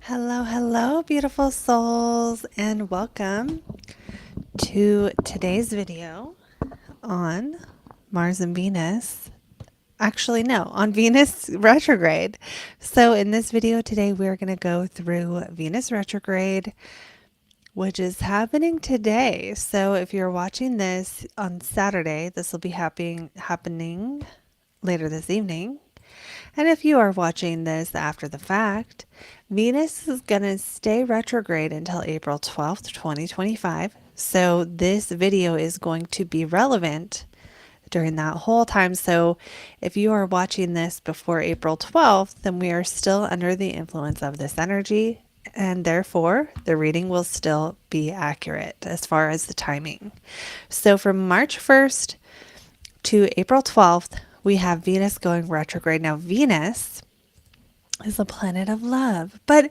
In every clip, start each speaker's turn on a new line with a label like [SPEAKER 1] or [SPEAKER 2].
[SPEAKER 1] Hello, hello, beautiful souls, and welcome to today's video on Mars and Venus. Actually, no, on Venus retrograde. So, in this video today, we're going to go through Venus retrograde, which is happening today. So, if you're watching this on Saturday, this will be happening later this evening. And if you are watching this after the fact, Venus is going to stay retrograde until April 12th, 2025. So this video is going to be relevant during that whole time. So if you are watching this before April 12th, then we are still under the influence of this energy. And therefore, the reading will still be accurate as far as the timing. So from March 1st to April 12th, we have Venus going retrograde. Now, Venus is a planet of love, but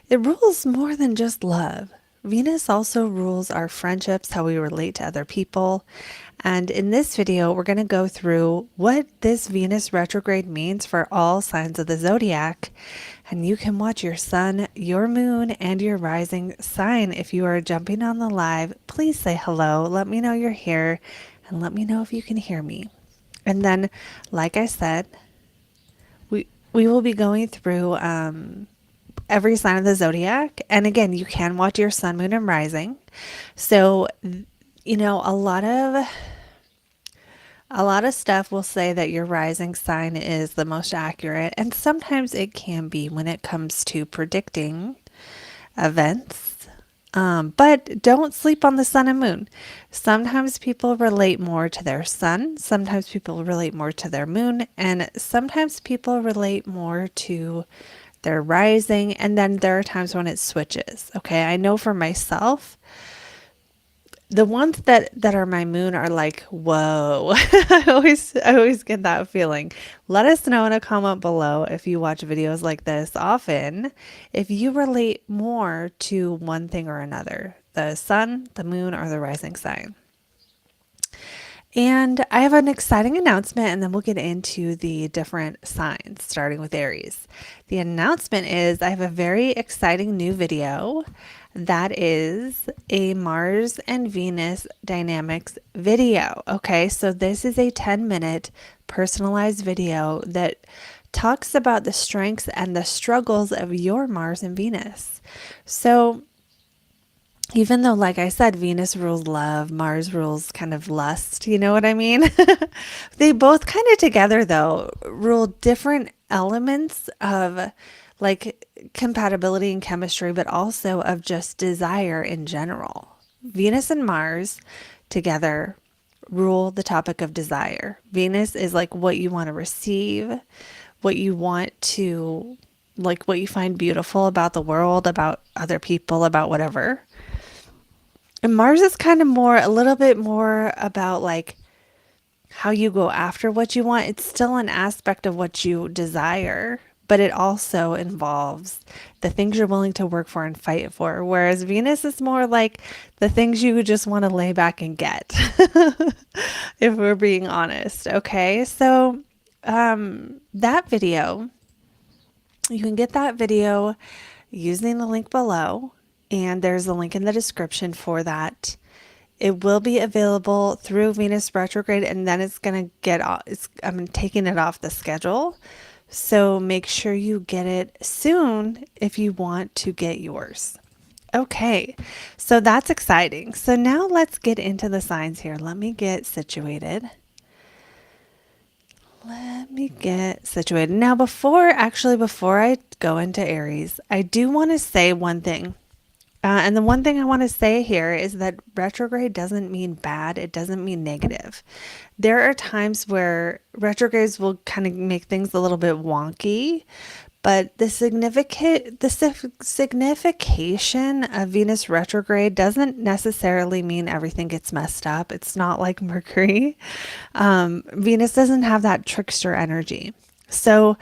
[SPEAKER 1] it rules more than just love. Venus also rules our friendships, how we relate to other people. And in this video, we're going to go through what this Venus retrograde means for all signs of the zodiac. And you can watch your sun, your moon, and your rising sign. If you are jumping on the live, please say hello. Let me know you're here and let me know if you can hear me. And then, like I said, we will be going through every sign of the zodiac. And again, you can watch your sun, moon, and rising. So, a lot of stuff will say that your rising sign is the most accurate, and sometimes it can be when it comes to predicting events. But don't sleep on the sun and moon. Sometimes people relate more to their sun, sometimes people relate more to their moon, and sometimes people relate more to their rising. And then there are times when it switches. Okay, I know for myself, the ones that are my moon are like, whoa. I always get that feeling. Let us know in a comment below if you watch videos like this often, if you relate more to one thing or another, the sun, the moon, or the rising sign. And I have an exciting announcement, and then we'll get into the different signs, starting with Aries. The announcement is I have a very exciting new video that is a Mars and Venus dynamics video. Okay, so this is a 10-minute personalized video that talks about the strengths and the struggles of your Mars and Venus. So even though, like I said, Venus rules love, Mars rules kind of lust, you know what I mean? They both kind of together, though, rule different elements of like compatibility and chemistry, but also of just desire in general. Venus and Mars together rule the topic of desire. Venus is like what you want to receive, what you want to, like what you find beautiful about the world, about other people, about whatever. And Mars is kind of a little bit more about like how you go after what you want. It's still an aspect of what you desire, but it also involves the things you're willing to work for and fight for. Whereas Venus is more like the things you just want to lay back and get, if we're being honest. Okay. So, that video, you can get that video using the link below, and there's a link in the description for that. It will be available through Venus retrograde, and then it's going to get off. I'm taking it off the schedule. So make sure you get it soon if you want to get yours. Okay, so that's exciting. So now let's get into the signs here. Let me get situated. Now, before I go into Aries, I do want to say one thing. And the one thing I want to say here is that retrograde doesn't mean bad. It doesn't mean negative. There are times where retrogrades will kind of make things a little bit wonky, but the signification of Venus retrograde doesn't necessarily mean everything gets messed up. It's not like Mercury. Venus doesn't have that trickster energy. So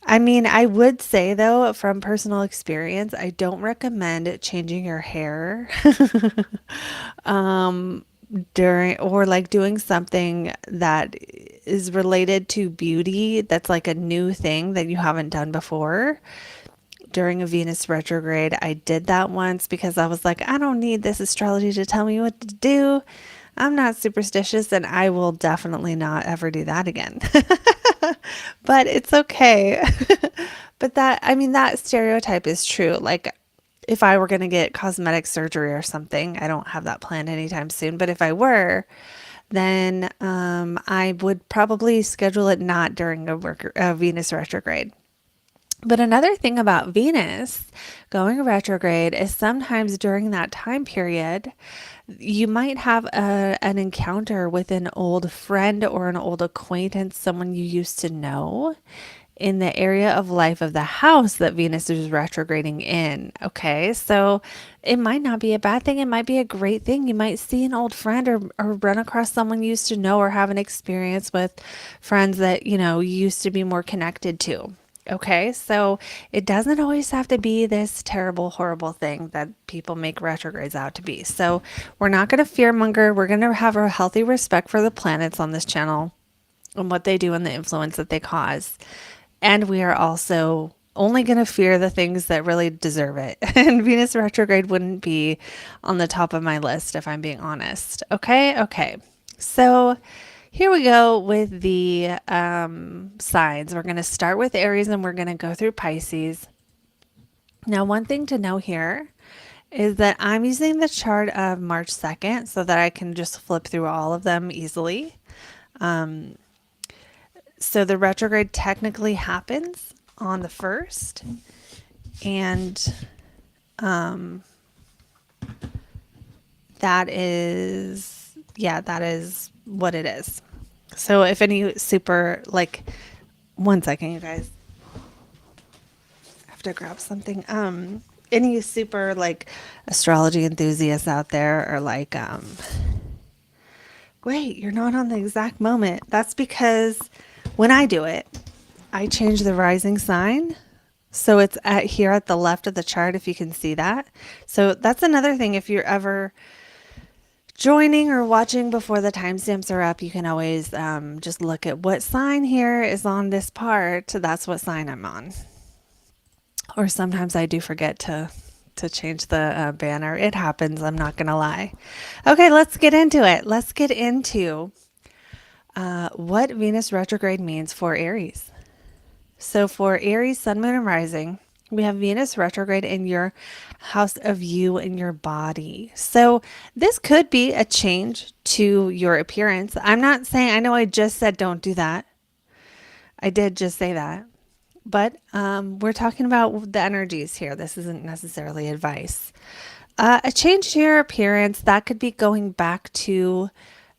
[SPEAKER 1] I mean, I would say though, from personal experience, I don't recommend changing your hair during, or like doing something that is related to beauty that's like a new thing that you haven't done before. during a Venus retrograde. I did that once because I was like, I don't need this astrology to tell me what to do. I'm not superstitious, and I will definitely not ever do that again. But it's okay. But that, I mean, that stereotype is true. Like, if I were going to get cosmetic surgery or something, I don't have that planned anytime soon, but if I were, then I would probably schedule it not during a Venus retrograde. But another thing about Venus going retrograde is sometimes during that time period, you might have an encounter with an old friend or an old acquaintance, someone you used to know in the area of life of the house that Venus is retrograding in. Okay, so it might not be a bad thing. It might be a great thing. You might see an old friend or run across someone you used to know or have an experience with friends that, you know, you used to be more connected to. Okay, so it doesn't always have to be this terrible, horrible thing that people make retrogrades out to be. So we're not going to fearmonger. We're going to have a healthy respect for the planets on this channel and what they do and the influence that they cause. And we are also only going to fear the things that really deserve it. And Venus retrograde wouldn't be on the top of my list if I'm being honest. Okay, okay. So here we go with the signs. We're going to start with Aries and we're going to go through Pisces. Now, one thing to know here is that I'm using the chart of March 2nd so that I can just flip through all of them easily. So the retrograde technically happens on the 1st, and that is what it is. So if any super, like, one second, you guys, I have to grab something. Any super like astrology enthusiasts out there are like, wait, you're not on the exact moment. That's because when I do it, I change the rising sign. So it's here at the left of the chart, if you can see that. So that's another thing. If you're ever joining or watching before the timestamps are up, you can always just look at what sign here is on this part. That's what sign I'm on. Or sometimes I do forget to change the banner. It happens. I'm not going to lie. Okay, let's get into it. Let's get into what Venus retrograde means for Aries. So for Aries, Sun, Moon, and Rising, we have Venus retrograde in your house of you and your body. So this could be a change to your appearance. I'm not saying, I know I just said don't do that. I did just say that. But we're talking about the energies here. This isn't necessarily advice. A change to your appearance, that could be going back to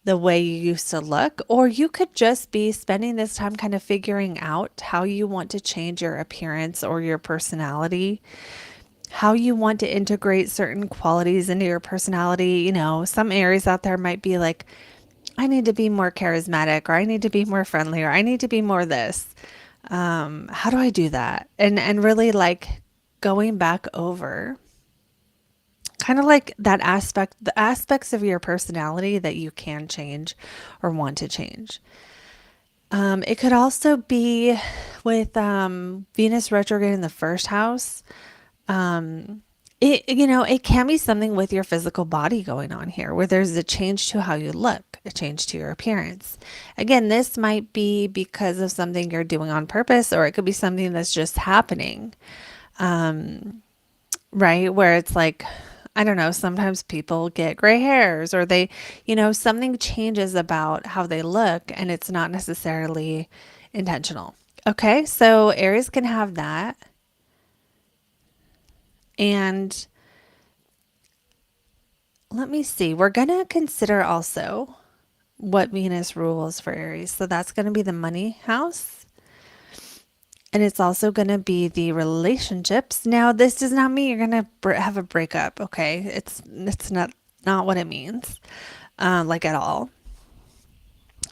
[SPEAKER 1] the way you used to look, or you could just be spending this time kind of figuring out how you want to change your appearance or your personality, how you want to integrate certain qualities into your personality. You know, some Aries out there might be like, I need to be more charismatic, or I need to be more friendly, or I need to be more this. How do I do that? And really like going back over kind of like that aspect, the aspects of your personality that you can change or want to change. It could also be with Venus retrograde in the first house. It can be something with your physical body going on here, where there's a change to how you look, a change to your appearance. Again, this might be because of something you're doing on purpose, or it could be something that's just happening. Right? Where it's like, I don't know, sometimes people get gray hairs, or they, something changes about how they look and it's not necessarily intentional. Okay, so Aries can have that. And let me see, we're going to consider also what Venus rules for Aries. So that's going to be the money house. And it's also going to be the relationships. Now, this does not mean you're going to have a breakup, okay? It's not what it means, like at all.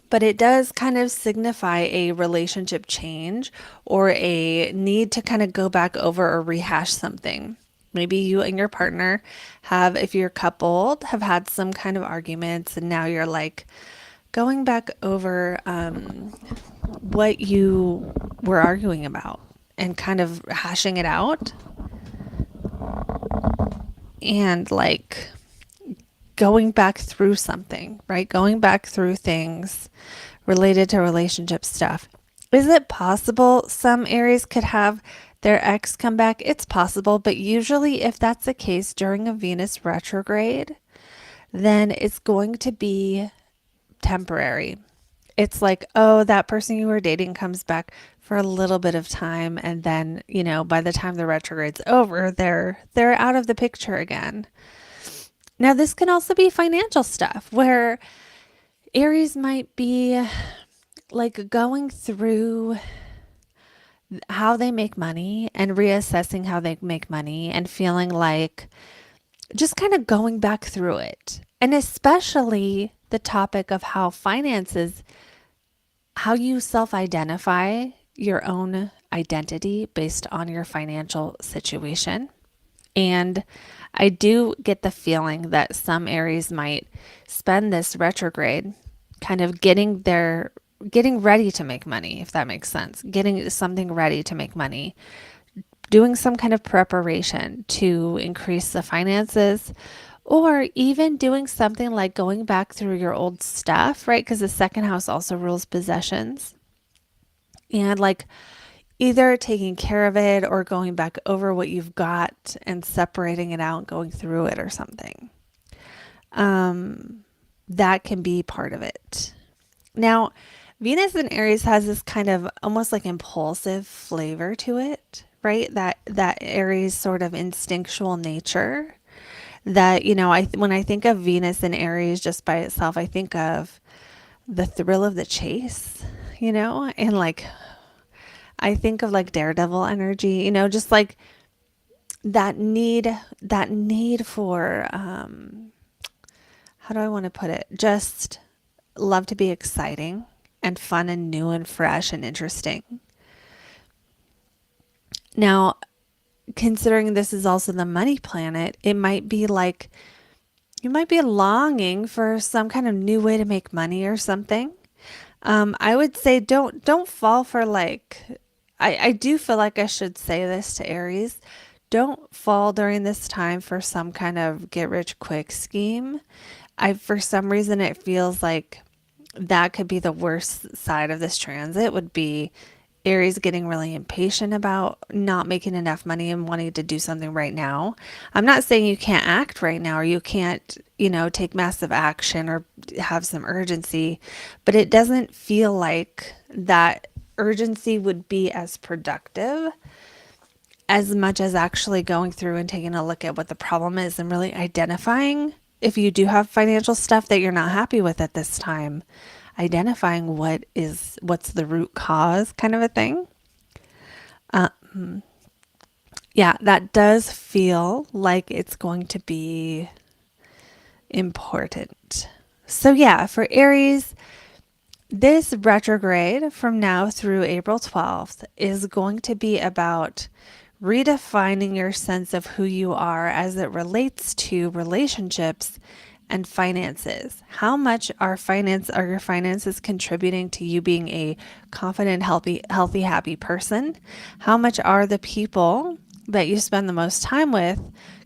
[SPEAKER 1] But it does kind of signify a relationship change or a need to kind of go back over or rehash something. Maybe you and your partner have, if you're coupled, have had some kind of arguments, and now you're like going back over what you were arguing about and kind of hashing it out. and like going back through something, right? Going back through things related to relationship stuff. Is it possible some Aries could have their ex come back? It's possible, but usually if that's the case during a Venus retrograde, then it's going to be temporary. It's like, oh, that person you were dating comes back for a little bit of time, and then, by the time the retrograde's over, they're out of the picture again. Now, this can also be financial stuff where Aries might be like going through how they make money and reassessing how they make money and feeling like just kind of going back through it. And especially the topic of how finances, how you self-identify your own identity based on your financial situation. And I do get the feeling that some Aries might spend this retrograde kind of getting ready to make money, if that makes sense. Getting something ready to make money, doing some kind of preparation to increase the finances, or even doing something like going back through your old stuff, right? Because the second house also rules possessions. And like either taking care of it or going back over what you've got and separating it out and going through it or something. That can be part of it. Now, Venus in Aries has this kind of almost like impulsive flavor to it, right? That Aries sort of instinctual nature that, when I think of Venus in Aries just by itself, I think of the thrill of the chase, and like I think of like daredevil energy, just like that need for, how do I want to put it? Just love to be exciting and fun and new and fresh and interesting. Now, considering this is also the money planet, it might be like you might be longing for some kind of new way to make money or something. I would say don't fall for like, I do feel like I should say this to Aries. Don't fall during this time for some kind of get rich quick scheme. For some reason, it feels like that could be the worst side of this transit, would be Aries getting really impatient about not making enough money and wanting to do something right now. I'm not saying you can't act right now or you can't, take massive action or have some urgency, but it doesn't feel like that urgency would be as productive as much as actually going through and taking a look at what the problem is and really identifying if you do have financial stuff that you're not happy with at this time, identifying what's the root cause kind of a thing. Yeah, that does feel like it's going to be important. So yeah, for Aries, this retrograde from now through April 12th is going to be about redefining your sense of who you are as it relates to relationships and finances. How much are your finances contributing to you being a confident, healthy, happy person? How much are the people that you spend the most time with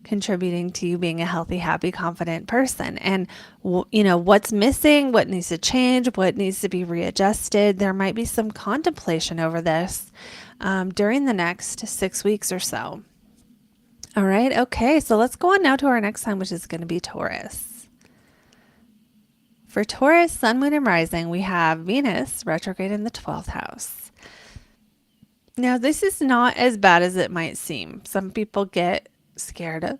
[SPEAKER 1] contributing to you being a healthy, happy, confident person? And what's missing, what needs to change, what needs to be readjusted. There might be some contemplation over this during the next 6 weeks or so. All right. Okay. So let's go on now to our next sign, which is going to be Taurus. For Taurus, Sun, Moon, and Rising, we have Venus retrograde in the 12th house. Now, this is not as bad as it might seem. Some people get scared of,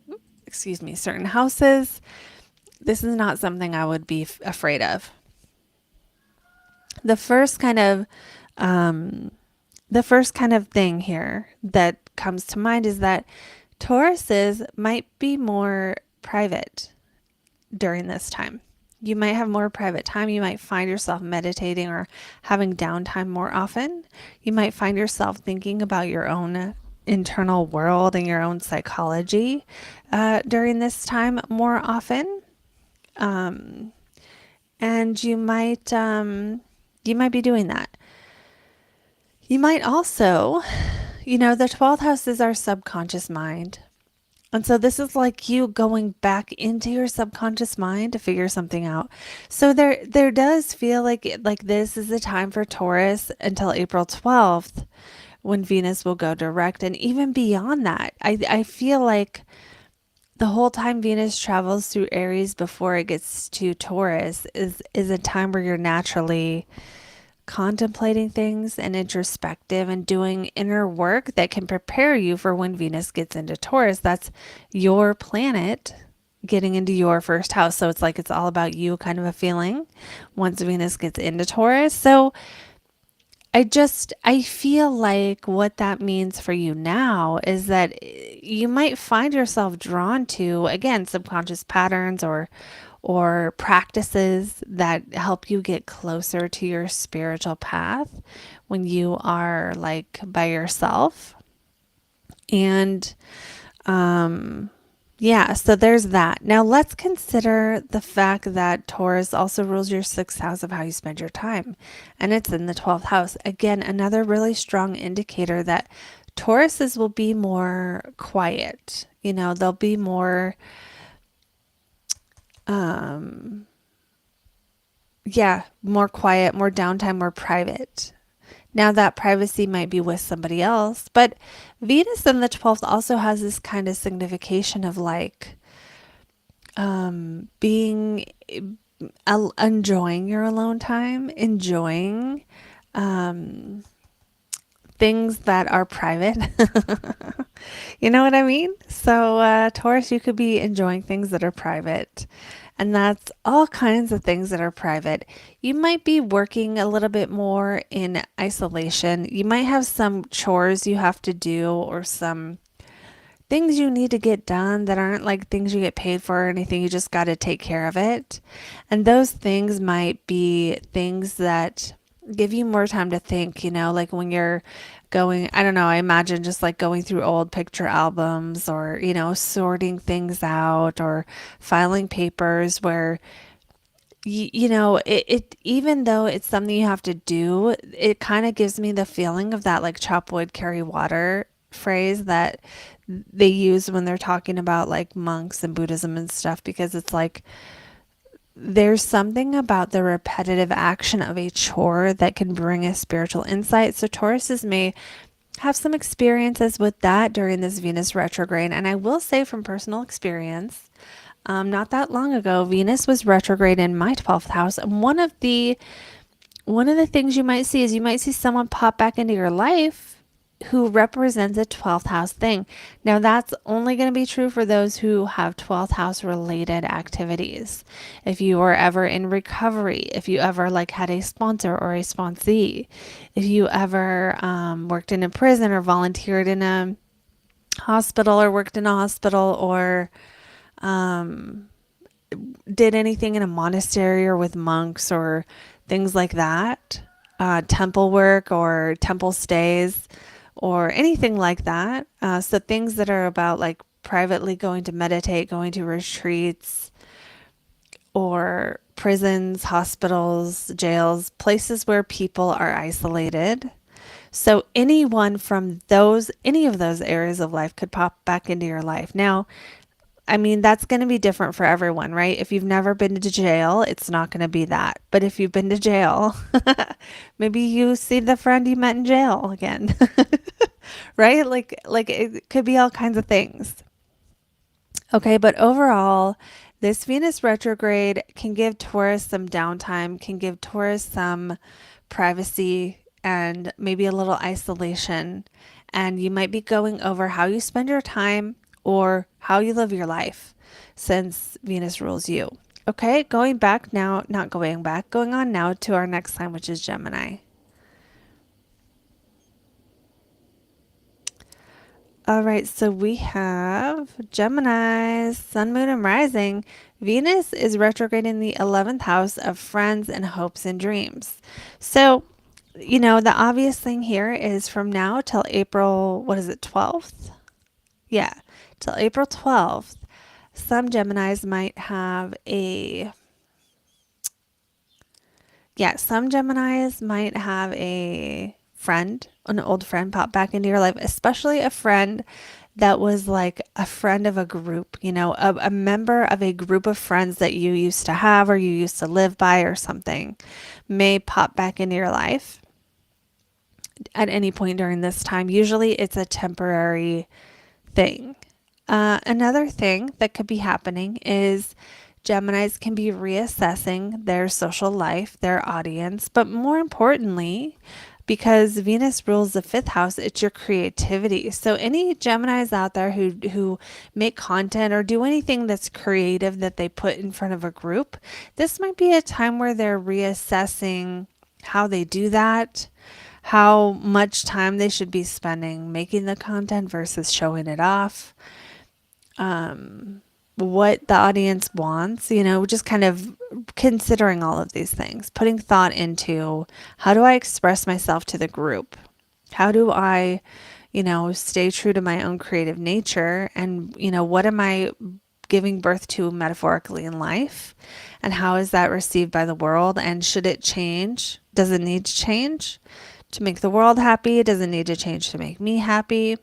[SPEAKER 1] certain houses. This is not something I would be afraid of. The first kind of thing here that comes to mind is that Tauruses might be more private during this time. You might have more private time. You might find yourself meditating or having downtime more often. You might find yourself thinking about your own internal world and your own psychology during this time more often. And you might be doing that. You might also, the 12th house is our subconscious mind. And so this is like you going back into your subconscious mind to figure something out. So there does feel like this is the time for Taurus until April 12th when Venus will go direct, and even beyond that. I feel like the whole time Venus travels through Aries before it gets to Taurus is a time where you're naturally contemplating things and introspective and doing inner work that can prepare you for when Venus gets into Taurus. That's your planet getting into your first house. So it's like it's all about you kind of a feeling once Venus gets into Taurus. So I feel like what that means for you now is that you might find yourself drawn to, again, subconscious patterns or practices that help you get closer to your spiritual path when you are like by yourself. And yeah, so there's that. Now let's consider the fact that Taurus also rules your sixth house of how you spend your time, and it's in the 12th house. Again, another really strong indicator that Tauruses will be more quiet. You know, they'll be more, yeah, more quiet, more downtime, more private. Now that privacy might be with somebody else, but Venus in the 12th also has this kind of signification of like being enjoying your alone time, enjoying things that are private. You know what I mean? So, Taurus, you could be enjoying things that are private. And that's all kinds of things that are private. You might be working a little bit more in isolation. You might have some chores you have to do or some things you need to get done that aren't like things you get paid for or anything. You just got to take care of it. And those things might be things that give you more time to think, you know, like when you're going, I don't know, I imagine just like going through old picture albums or, you know, sorting things out or filing papers where you know, it even though it's something you have to do, it kind of gives me the feeling of that like chop wood, carry water phrase that they use when they're talking about like monks and Buddhism and stuff, because it's like there's something about the repetitive action of a chore that can bring a spiritual insight. So Tauruses may have some experiences with that during this Venus retrograde. And I will say from personal experience, not that long ago, Venus was retrograde in my 12th house. And one of the things you might see is you might see someone pop back into your life who represents a 12th house thing. Now, that's only going to be true for those who have 12th house related activities. If you were ever in recovery, if you ever like had a sponsor or a sponsee, if you ever worked in a prison or volunteered in a hospital or worked in a hospital or did anything in a monastery or with monks or things like that, temple work or temple stays or anything like that. So things that are about like privately going to meditate, going to retreats, or prisons, hospitals, jails, places where people are isolated. So anyone from any of those areas of life could pop back into your life. Now, I mean, that's going to be different for everyone, right? If you've never been to jail, it's not going to be that. But if you've been to jail, maybe you see the friend you met in jail again, right? Like it could be all kinds of things. Okay, but overall, this Venus retrograde can give Taurus some downtime, can give Taurus some privacy and maybe a little isolation. And you might be going over how you spend your time or how you live your life since Venus rules you. Okay, going back now, not going back, going on now to our next sign, which is Gemini. All right, so we have Gemini, Sun, Moon, and Rising. Venus is retrograde in the 11th house of friends and hopes and dreams. So, you know, the obvious thing here is from now till April, what is it, 12th? Yeah, till April 12th, some Geminis might have some Geminis might have a friend, an old friend pop back into your life, especially a friend that was like a friend of a group, a member of a group of friends that you used to have or you used to live by or something may pop back into your life at any point during this time. Usually it's a temporary thing. Another thing that could be happening is Geminis can be reassessing their social life, their audience, but more importantly, because Venus rules the fifth house, it's your creativity. So any Geminis out there who make content or do anything that's creative that they put in front of a group, this might be a time where they're reassessing how they do that, how much time they should be spending making the content versus showing it off. What the audience wants, just kind of considering all of these things, putting thought into how do I express myself to the group? How do I, stay true to my own creative nature? And, what am I giving birth to metaphorically in life? And how is that received by the world? And should it change? Does it need to change to make the world happy? Does it need to change to make me happy?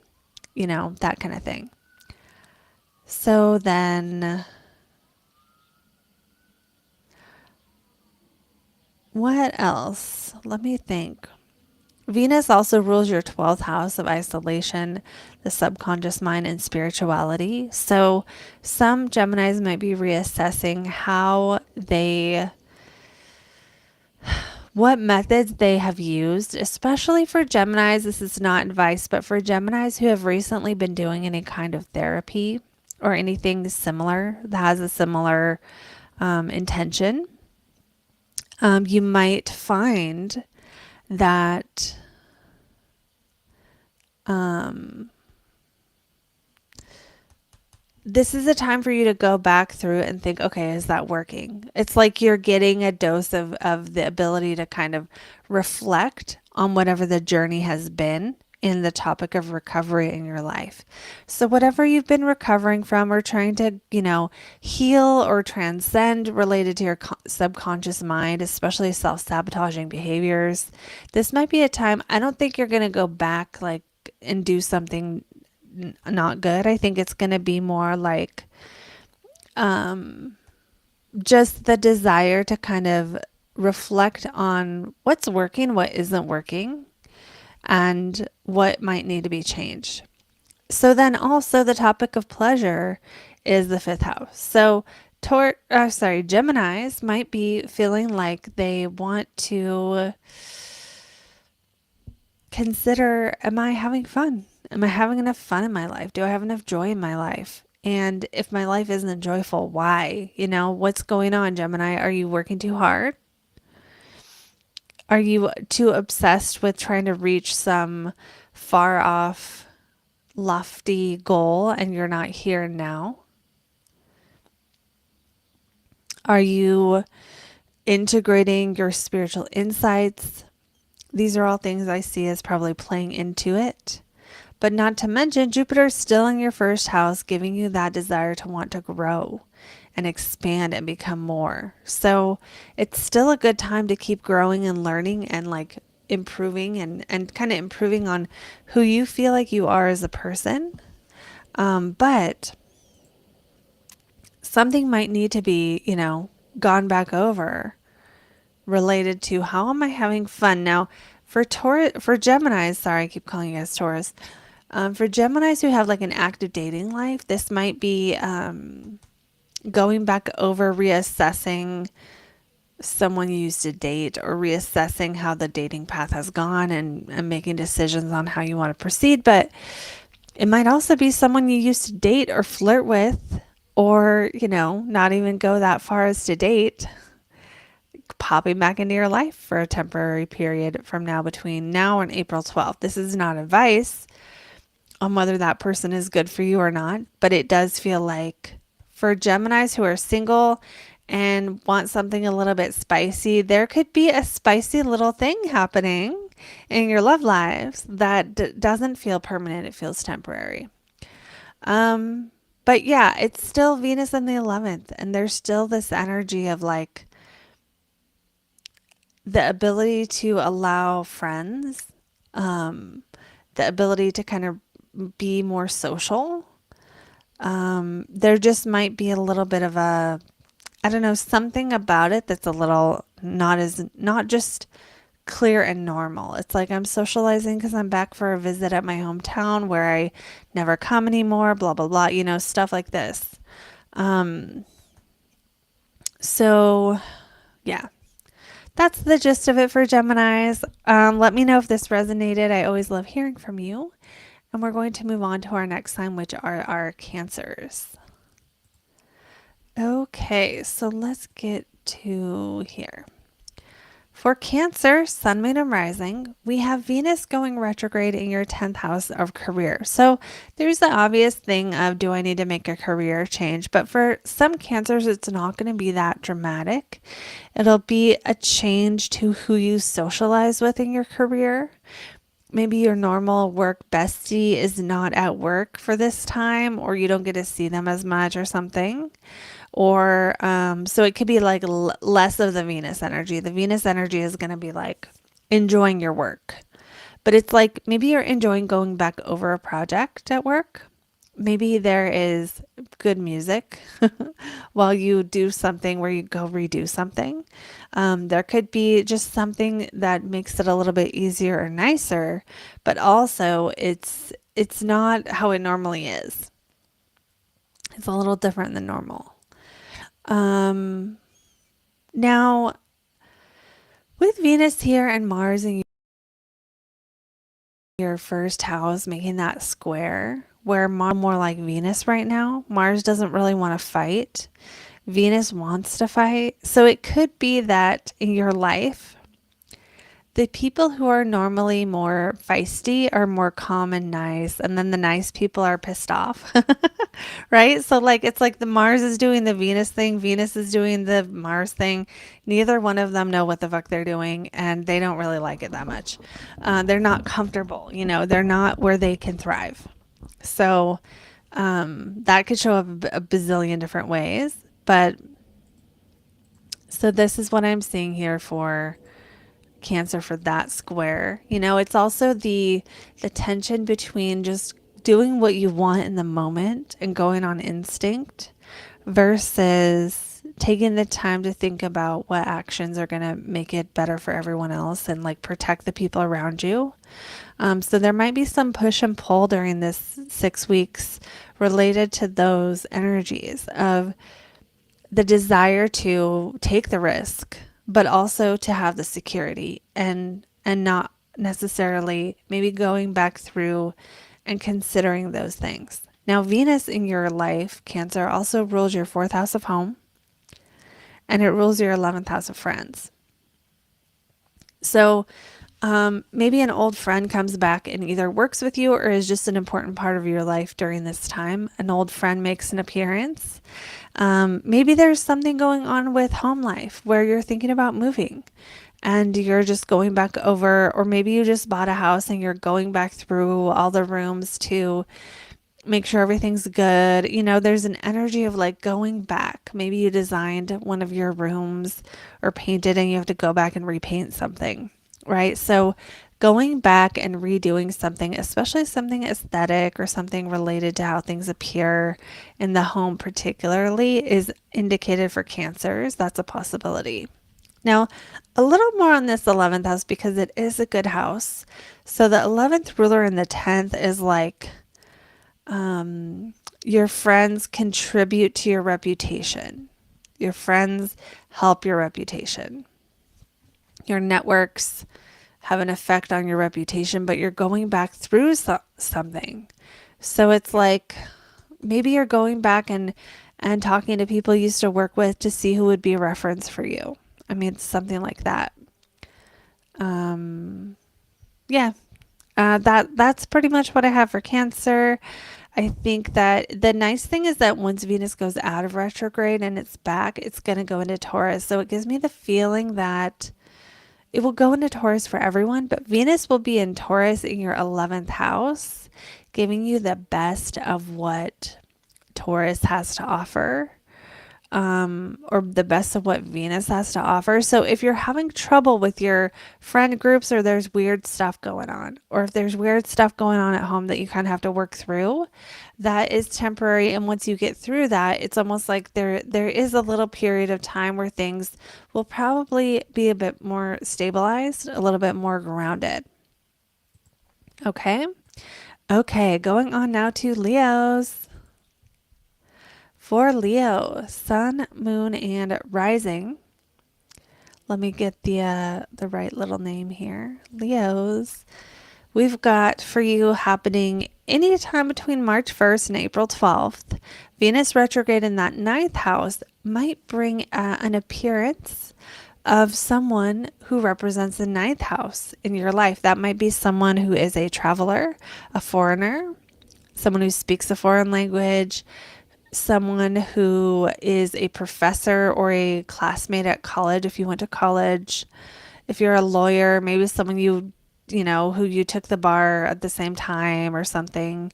[SPEAKER 1] That kind of thing. So then, what else? Let me think. Venus also rules your 12th house of isolation, the subconscious mind, and spirituality. So some Geminis might be reassessing what methods they have used, especially for Geminis. This is not advice, but for Geminis who have recently been doing any kind of therapy or anything similar that has a similar intention, you might find that this is a time for you to go back through and think, okay, is that working? It's like you're getting a dose of the ability to kind of reflect on whatever the journey has been in the topic of recovery in your life. So whatever you've been recovering from or trying to, heal or transcend related to your subconscious mind, especially self-sabotaging behaviors, this might be a time. I don't think you're going to go back and do something not good. I think it's going to be more like just the desire to kind of reflect on what's working, what isn't working, and what might need to be changed. So then also the topic of pleasure is the fifth house. So Geminis might be feeling like they want to consider, am I having fun? Am I having enough fun in my life? Do I have enough joy in my life? And if my life isn't joyful, why? What's going on, Gemini? Are you working too hard? Are you too obsessed with trying to reach some far off, lofty goal and you're not here now? Are you integrating your spiritual insights? These are all things I see as probably playing into it. But not to mention, Jupiter's still in your first house, giving you that desire to want to grow and expand and become more. So it's still a good time to keep growing and learning and improving and kind of improving on who you feel like you are as a person. But something might need to be, gone back over related to how am I having fun? Now, for Geminis, sorry, I keep calling you guys Taurus. For Geminis who have an active dating life, this might be going back over reassessing someone you used to date or reassessing how the dating path has gone and making decisions on how you want to proceed. But it might also be someone you used to date or flirt with or, not even go that far as to date, popping back into your life for a temporary period from now between now and April 12th. This is not advice on whether that person is good for you or not, but it does feel like for Geminis who are single and want something a little bit spicy, there could be a spicy little thing happening in your love lives that doesn't feel permanent. It feels temporary. But yeah, it's still Venus in the 11th, and there's still this energy of the ability to allow friends, the ability to kind of be more social. There just might be a little bit of a, I don't know, something about it that's a little not just clear and normal. It's like I'm socializing because I'm back for a visit at my hometown where I never come anymore, blah, blah, blah, stuff like this. So yeah, that's the gist of it for Geminis. Let me know if this resonated. I always love hearing from you. And we're going to move on to our next sign, which are our Cancers. Okay, so let's get to here. For Cancer, Sun, Moon, and Rising, we have Venus going retrograde in your 10th house of career. So there's the obvious thing of, do I need to make a career change? But for some Cancers, it's not going to be that dramatic. It'll be a change to who you socialize with in your career. Maybe your normal work bestie is not at work for this time, or you don't get to see them as much or something. Or so it could be like less of the Venus energy. The Venus energy is going to be like enjoying your work. But it's like maybe you're enjoying going back over a project at work. Maybe there is good music while you do something where you go redo something. There could be just something that makes it a little bit easier or nicer, but also it's not how it normally is. It's a little different than normal. Now, with Venus here and Mars in your first house, making that square, where Mars is more like Venus right now. Mars doesn't really want to fight. Venus wants to fight. So it could be that in your life, the people who are normally more feisty are more calm and nice, and then the nice people are pissed off, right? So like it's like the Mars is doing the Venus thing, Venus is doing the Mars thing. Neither one of them know what the fuck they're doing, and they don't really like it that much. They're not comfortable, they're not where they can thrive. So that could show up a bazillion different ways. But so this is what I'm seeing here for Cancer for that square. It's also the tension between just doing what you want in the moment and going on instinct versus taking the time to think about what actions are going to make it better for everyone else and like protect the people around you. So there might be some push and pull during this 6 weeks related to those energies of the desire to take the risk, but also to have the security and not necessarily maybe going back through and considering those things. Now, Venus in your life, Cancer, also rules your 4th house of home, and it rules your 11th house of friends. So maybe an old friend comes back and either works with you or is just an important part of your life during this time. An old friend makes an appearance. Maybe there's something going on with home life where you're thinking about moving and you're just going back over, or maybe you just bought a house and you're going back through all the rooms to make sure everything's good. There's an energy of like going back. Maybe you designed one of your rooms or painted and you have to go back and repaint something, right? So going back and redoing something, especially something aesthetic or something related to how things appear in the home particularly, is indicated for Cancers. That's a possibility. Now, a little more on this 11th house because it is a good house. So the 11th ruler in the 10th is like your friends contribute to your reputation. Your friends help your reputation. Your networks have an effect on your reputation, but you're going back through something. So it's like maybe you're going back and talking to people you used to work with to see who would be a reference for you. I mean, something like that. That's pretty much what I have for Cancer. I think that the nice thing is that once Venus goes out of retrograde and it's back, it's going to go into Taurus. So it gives me the feeling that it will go into Taurus for everyone, but Venus will be in Taurus in your 11th house, giving you the best of what Taurus has to offer. or the best of what Venus has to offer. So if you're having trouble with your friend groups, or there's weird stuff going on, or if there's weird stuff going on at home that you kind of have to work through, that is temporary. And once you get through that, it's almost like there is a little period of time where things will probably be a bit more stabilized, a little bit more grounded. Okay. Okay, going on now to Leos. For Leo, sun, moon, and rising. Let me get the right little name here. Leos. We've got for you happening anytime between March 1st and April 12th. Venus retrograde in that ninth house might bring an appearance of someone who represents the ninth house in your life. That might be someone who is a traveler, a foreigner, someone who speaks a foreign language, someone who is a professor or a classmate at college if you went to college. If you're a lawyer, maybe someone you know, who you took the bar at the same time or something.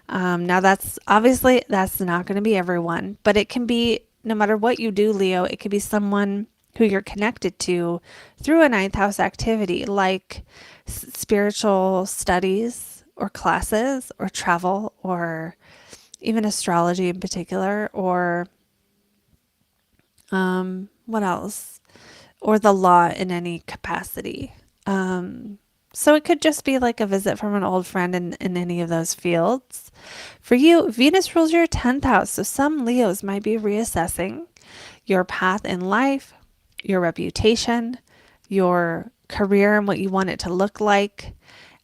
[SPEAKER 1] Now that's obviously that's not going to be everyone, but it can be no matter what you do, Leo, it could be someone who you're connected to through a ninth house activity like spiritual studies or classes or travel or even astrology in particular, or what else? Or the law in any capacity. So it could just be like a visit from an old friend in any of those fields. For you, Venus rules your 10th house. So some Leos might be reassessing your path in life, your reputation, your career and what you want it to look like,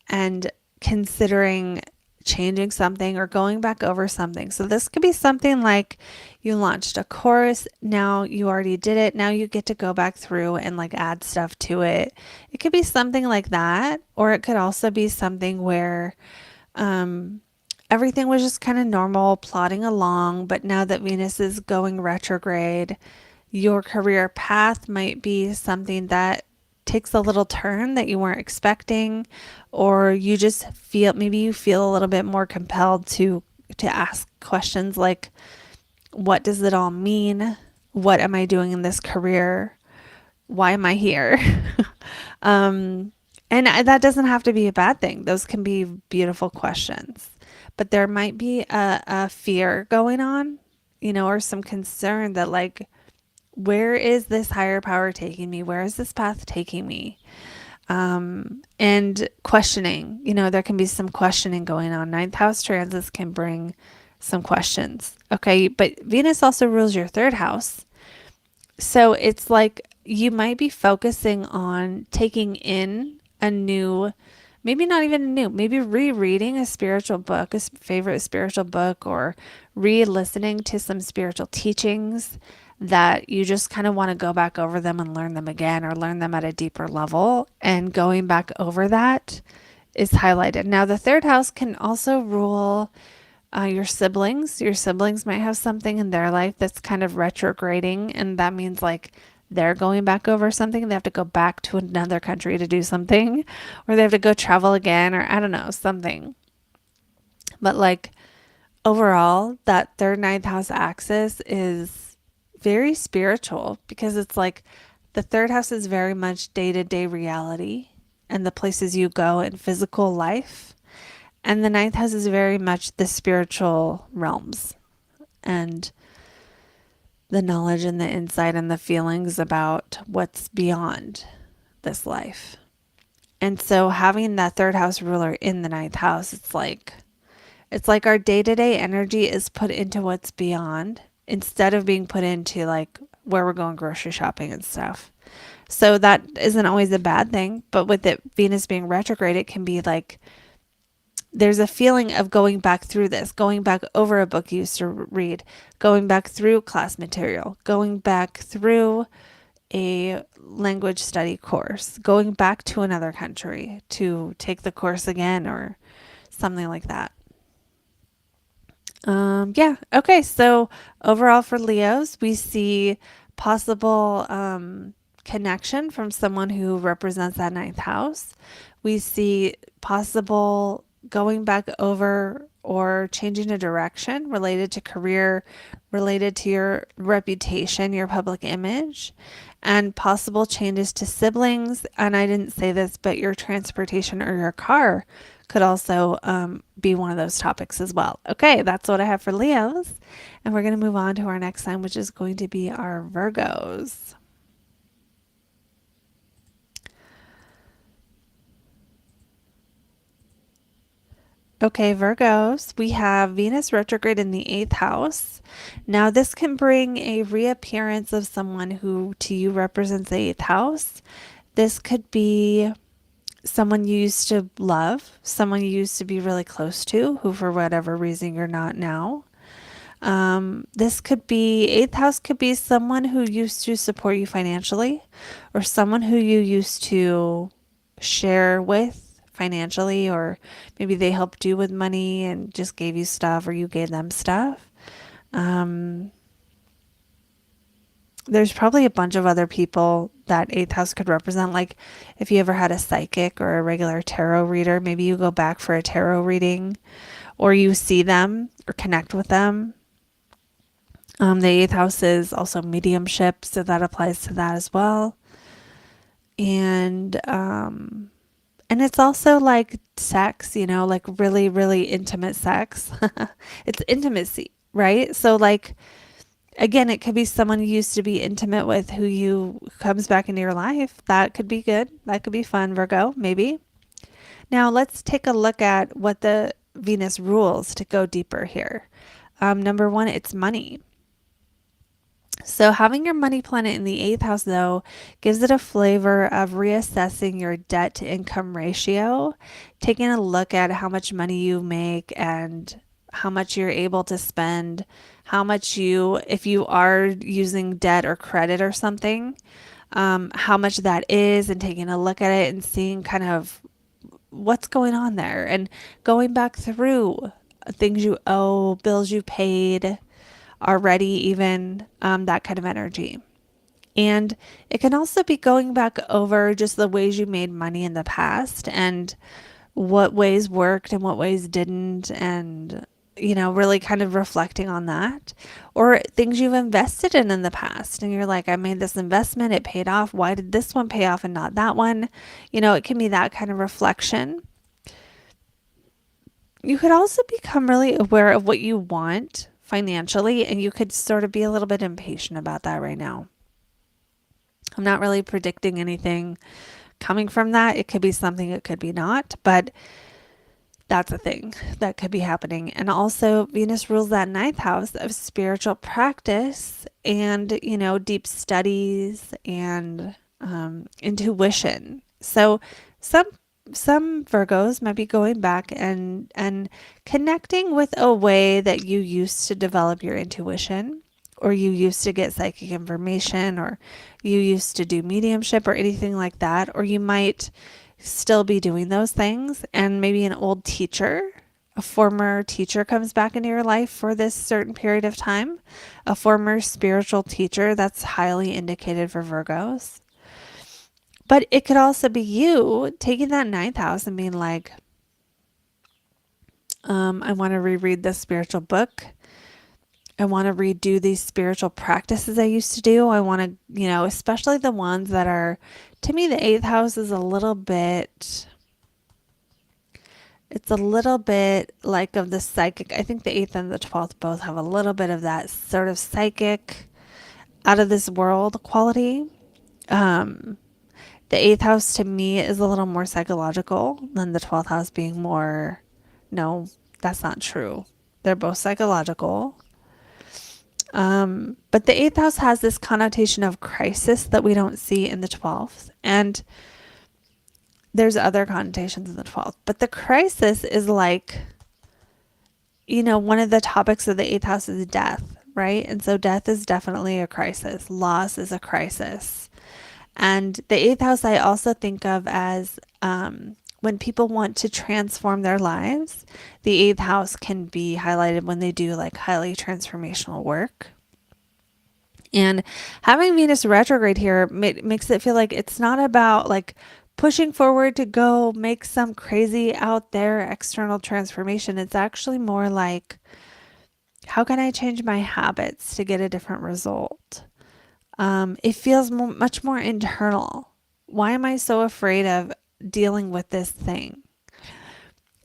[SPEAKER 1] and considering changing something or going back over something. So this could be something like you launched a course, now you already did it, now you get to go back through and like add stuff to it. It could be something like that, or it could also be something where everything was just kind of normal, plodding along, but now that Venus is going retrograde, your career path might be something that takes a little turn that you weren't expecting, or you just feel, maybe you feel a little bit more compelled to ask questions like, what does it all mean? What am I doing in this career? Why am I here? And that doesn't have to be a bad thing. Those can be beautiful questions, but there might be a fear going on, you know, or some concern that like, where is this higher power taking me? Where is this path taking me? And questioning, you know, there can be some questioning going on. Ninth house transits can bring some questions. Okay. But Venus also rules your third house. So it's like you might be focusing on taking in a new, maybe not even a new, maybe rereading a spiritual book, a favorite spiritual book, or re-listening to some spiritual teachings that you just kind of want to go back over them and learn them again, or learn them at a deeper level. And going back over that is highlighted. Now, the third house can also rule your siblings. Your siblings might have something in their life that's kind of retrograding, and that means like they're going back over something. They have to go back to another country to do something, or they have to go travel again, or I don't know, something. But like overall, that third ninth house axis is very spiritual, because it's like the third house is very much day-to-day reality and the places you go in physical life. And the ninth house is very much the spiritual realms and the knowledge and the insight and the feelings about what's beyond this life. And so having that third house ruler in the ninth house, it's like our day-to-day energy is put into what's beyond, instead of being put into like where we're going grocery shopping and stuff. So that isn't always a bad thing, but with it Venus being retrograde, it can be like there's a feeling of going back through this, going back over a book you used to read, going back through class material, going back through a language study course, going back to another country to take the course again, or something like that. Yeah. Okay. So overall for Leos, we see possible connection from someone who represents that ninth house. We see possible going back over or changing a direction related to career, related to your reputation, your public image, and possible changes to siblings. And I didn't say this, but your transportation or your car could also be one of those topics as well. Okay, that's what I have for Leos. And we're going to move on to our next sign, which is going to be our Virgos. Okay, Virgos, we have Venus retrograde in the 8th house. Now, this can bring a reappearance of someone who to you represents the 8th house. This could be someone you used to love, someone you used to be really close to, who for whatever reason you're not now. This could be, 8th house could be someone who used to support you financially, or someone who you used to share with financially, or maybe they helped you with money and just gave you stuff, or you gave them stuff. There's probably a bunch of other people that 8th house could represent. Like if you ever had a psychic or a regular tarot reader, maybe you go back for a tarot reading, or you see them or connect with them. The 8th house is also mediumship, so that applies to that as well. And it's also like sex, you know, like really, really intimate sex. It's intimacy, right? So like, again, it could be someone you used to be intimate with who comes back into your life. That could be good. That could be fun, Virgo, maybe. Now let's take a look at what the Venus rules to go deeper here. Number one, it's money. So having your money planet in the 8th house, though, gives it a flavor of reassessing your debt to income ratio, taking a look at how much money you make and how much you're able to spend, how much if you are using debt or credit or something, how much that is, and taking a look at it and seeing kind of what's going on there and going back through things you owe, bills you paid already, even that kind of energy. And it can also be going back over just the ways you made money in the past and what ways worked and what ways didn't, and really kind of reflecting on that, or things you've invested in the past and you're like, I made this investment, it paid off, why did this one pay off and not that one? It can be that kind of reflection. You could also become really aware of what you want financially, and you could sort of be a little bit impatient about that right now. I'm not really predicting anything coming from that. It could be something, it could be not, but that's a thing that could be happening. And also Venus rules that 9th house of spiritual practice and, deep studies and intuition. So some Virgos might be going back and connecting with a way that you used to develop your intuition, or you used to get psychic information, or you used to do mediumship or anything like that, or you might still be doing those things, and maybe an old teacher, a former teacher comes back into your life for this certain period of time, a former spiritual teacher. That's highly indicated for Virgos. But it could also be you taking that 9th house and being like, I want to reread this spiritual book. I want to redo these spiritual practices I used to do. I want to, especially the ones that are, to me, the 8th house is it's a little bit like of the psychic. I think the 8th and the 12th both have a little bit of that sort of psychic, out of this world quality. The 8th house to me is a little more psychological than the 12th house being more, no, that's not true. They're both psychological. But the 8th house has this connotation of crisis that we don't see in the 12th. And there's other connotations in the 12th. But the crisis is like, one of the topics of the 8th house is death, right? And so death is definitely a crisis. Loss is a crisis. And the 8th house I also think of as when people want to transform their lives, the 8th house can be highlighted when they do like highly transformational work. And having Venus retrograde here makes it feel like it's not about like pushing forward to go make some crazy out there external transformation. It's actually more like, how can I change my habits to get a different result? It feels much more internal. Why am I so afraid of dealing with this thing?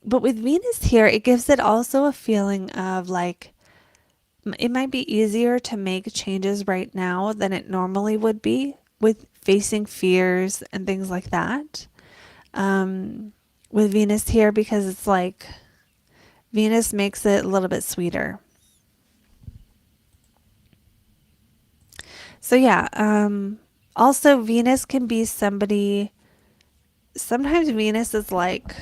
[SPEAKER 1] But with Venus here, it gives it also a feeling of like, it might be easier to make changes right now than it normally would be with facing fears and things like that. With Venus here, because it's like Venus makes it a little bit sweeter. So yeah, also Venus can be somebody, sometimes Venus is like,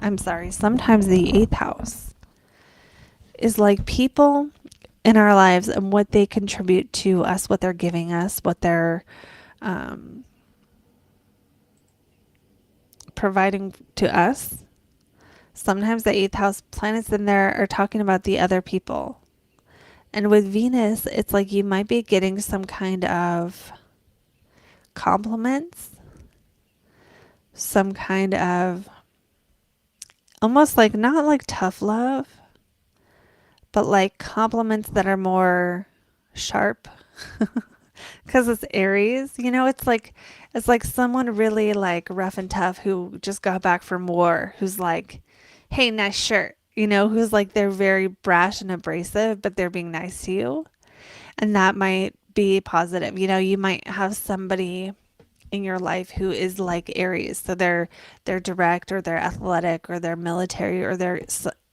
[SPEAKER 1] sometimes the eighth house is like people in our lives and what they contribute to us, what they're giving us, what they're providing to us. Sometimes the eighth house planets in there are talking about the other people. And with Venus, it's like you might be getting some kind of compliments, some kind of almost like, not like tough love, but like compliments that are more sharp. Because it's Aries, it's like someone really like rough and tough who just got back from war, who's like, hey, nice shirt, who's like, they're very brash and abrasive, but they're being nice to you. And that might be positive. You might have somebody in your life who is like Aries. So they're direct, or they're athletic, or they're military, or they're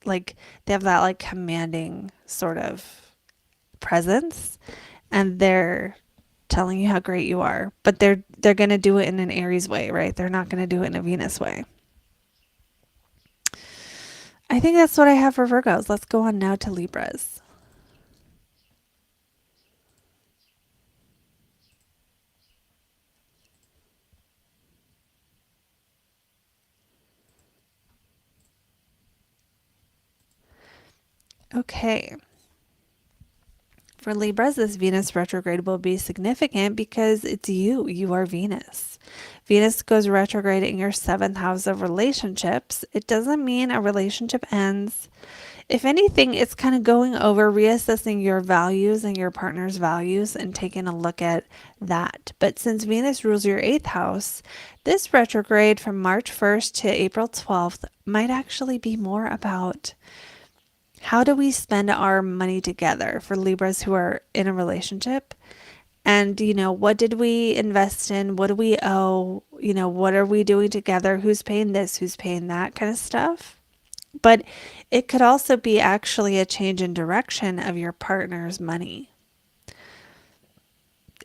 [SPEAKER 1] like, they have that like commanding sort of presence, and they're telling you how great you are, but they're going to do it in an Aries way, right? They're not going to do it in a Venus way. I think that's what I have for Virgos. Let's go on now to Libras. Okay. For Libras, this Venus retrograde will be significant because it's you. You are Venus. Venus goes retrograde in your seventh house of relationships. It doesn't mean a relationship ends. If anything, it's kind of going over, reassessing your values and your partner's values and taking a look at that. But since Venus rules your eighth house, this retrograde from March 1st to April 12th might actually be more about, how do we spend our money together for Libras who are in a relationship? And, what did we invest in? What do we owe? What are we doing together? Who's paying this? Who's paying that kind of stuff? But it could also be actually a change in direction of your partner's money.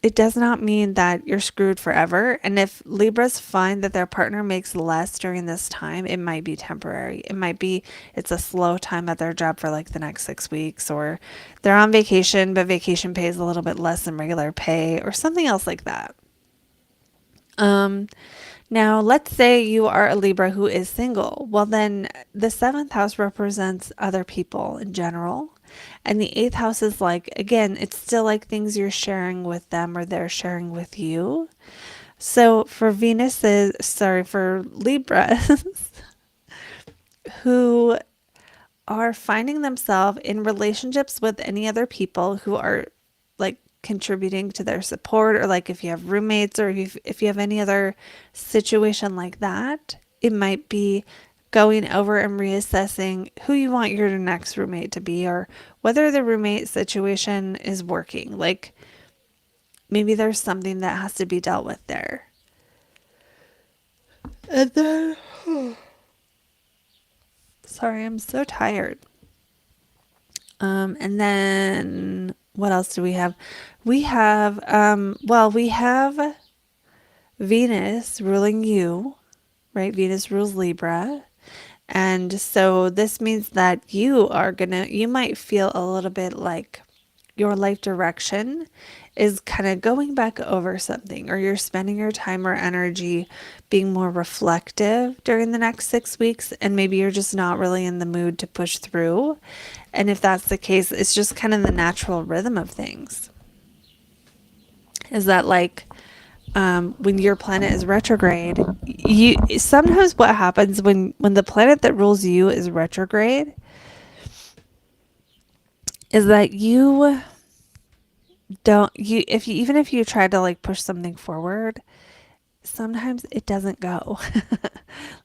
[SPEAKER 1] It does not mean that you're screwed forever. And if Libras find that their partner makes less during this time, it might be temporary. It might be it's a slow time at their job for like the next 6 weeks, or they're on vacation, but vacation pay is a little bit less than regular pay, or something else like that. Now, let's say you are a Libra who is single. Well, then the seventh house represents other people in general. And the eighth house is like, again, it's still like things you're sharing with them or they're sharing with you. So for for Libras who are finding themselves in relationships with any other people who are like contributing to their support, or like if you have roommates, or if you have any other situation like that, it might be going over and reassessing who you want your next roommate to be, or whether the roommate situation is working. Like maybe there's something that has to be dealt with there. And then, sorry, I'm so tired. And then what else do we have? We have, we have Venus ruling you, right? Venus rules Libra. And so this means that you might feel a little bit like your life direction is kind of going back over something, or you're spending your time or energy being more reflective during the next 6 weeks, and maybe you're just not really in the mood to push through. And if that's the case, it's just kind of the natural rhythm of things. Is that like, when your planet is retrograde, you sometimes what happens when the planet that rules you is retrograde is that you don't you if you even if you try to like push something forward, sometimes it doesn't go.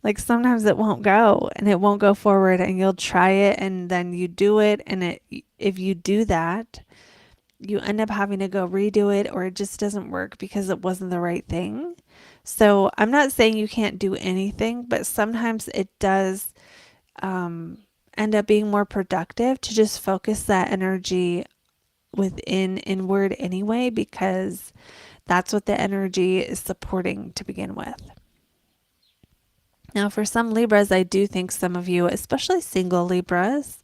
[SPEAKER 1] Like sometimes it won't go and it won't go forward, and you'll try it and then you do it, and if you do that, you end up having to go redo it, or it just doesn't work because it wasn't the right thing. So I'm not saying you can't do anything, but sometimes it does end up being more productive to just focus that energy within inward anyway, because that's what the energy is supporting to begin with. Now, for some Libras, I do think some of you, especially single Libras,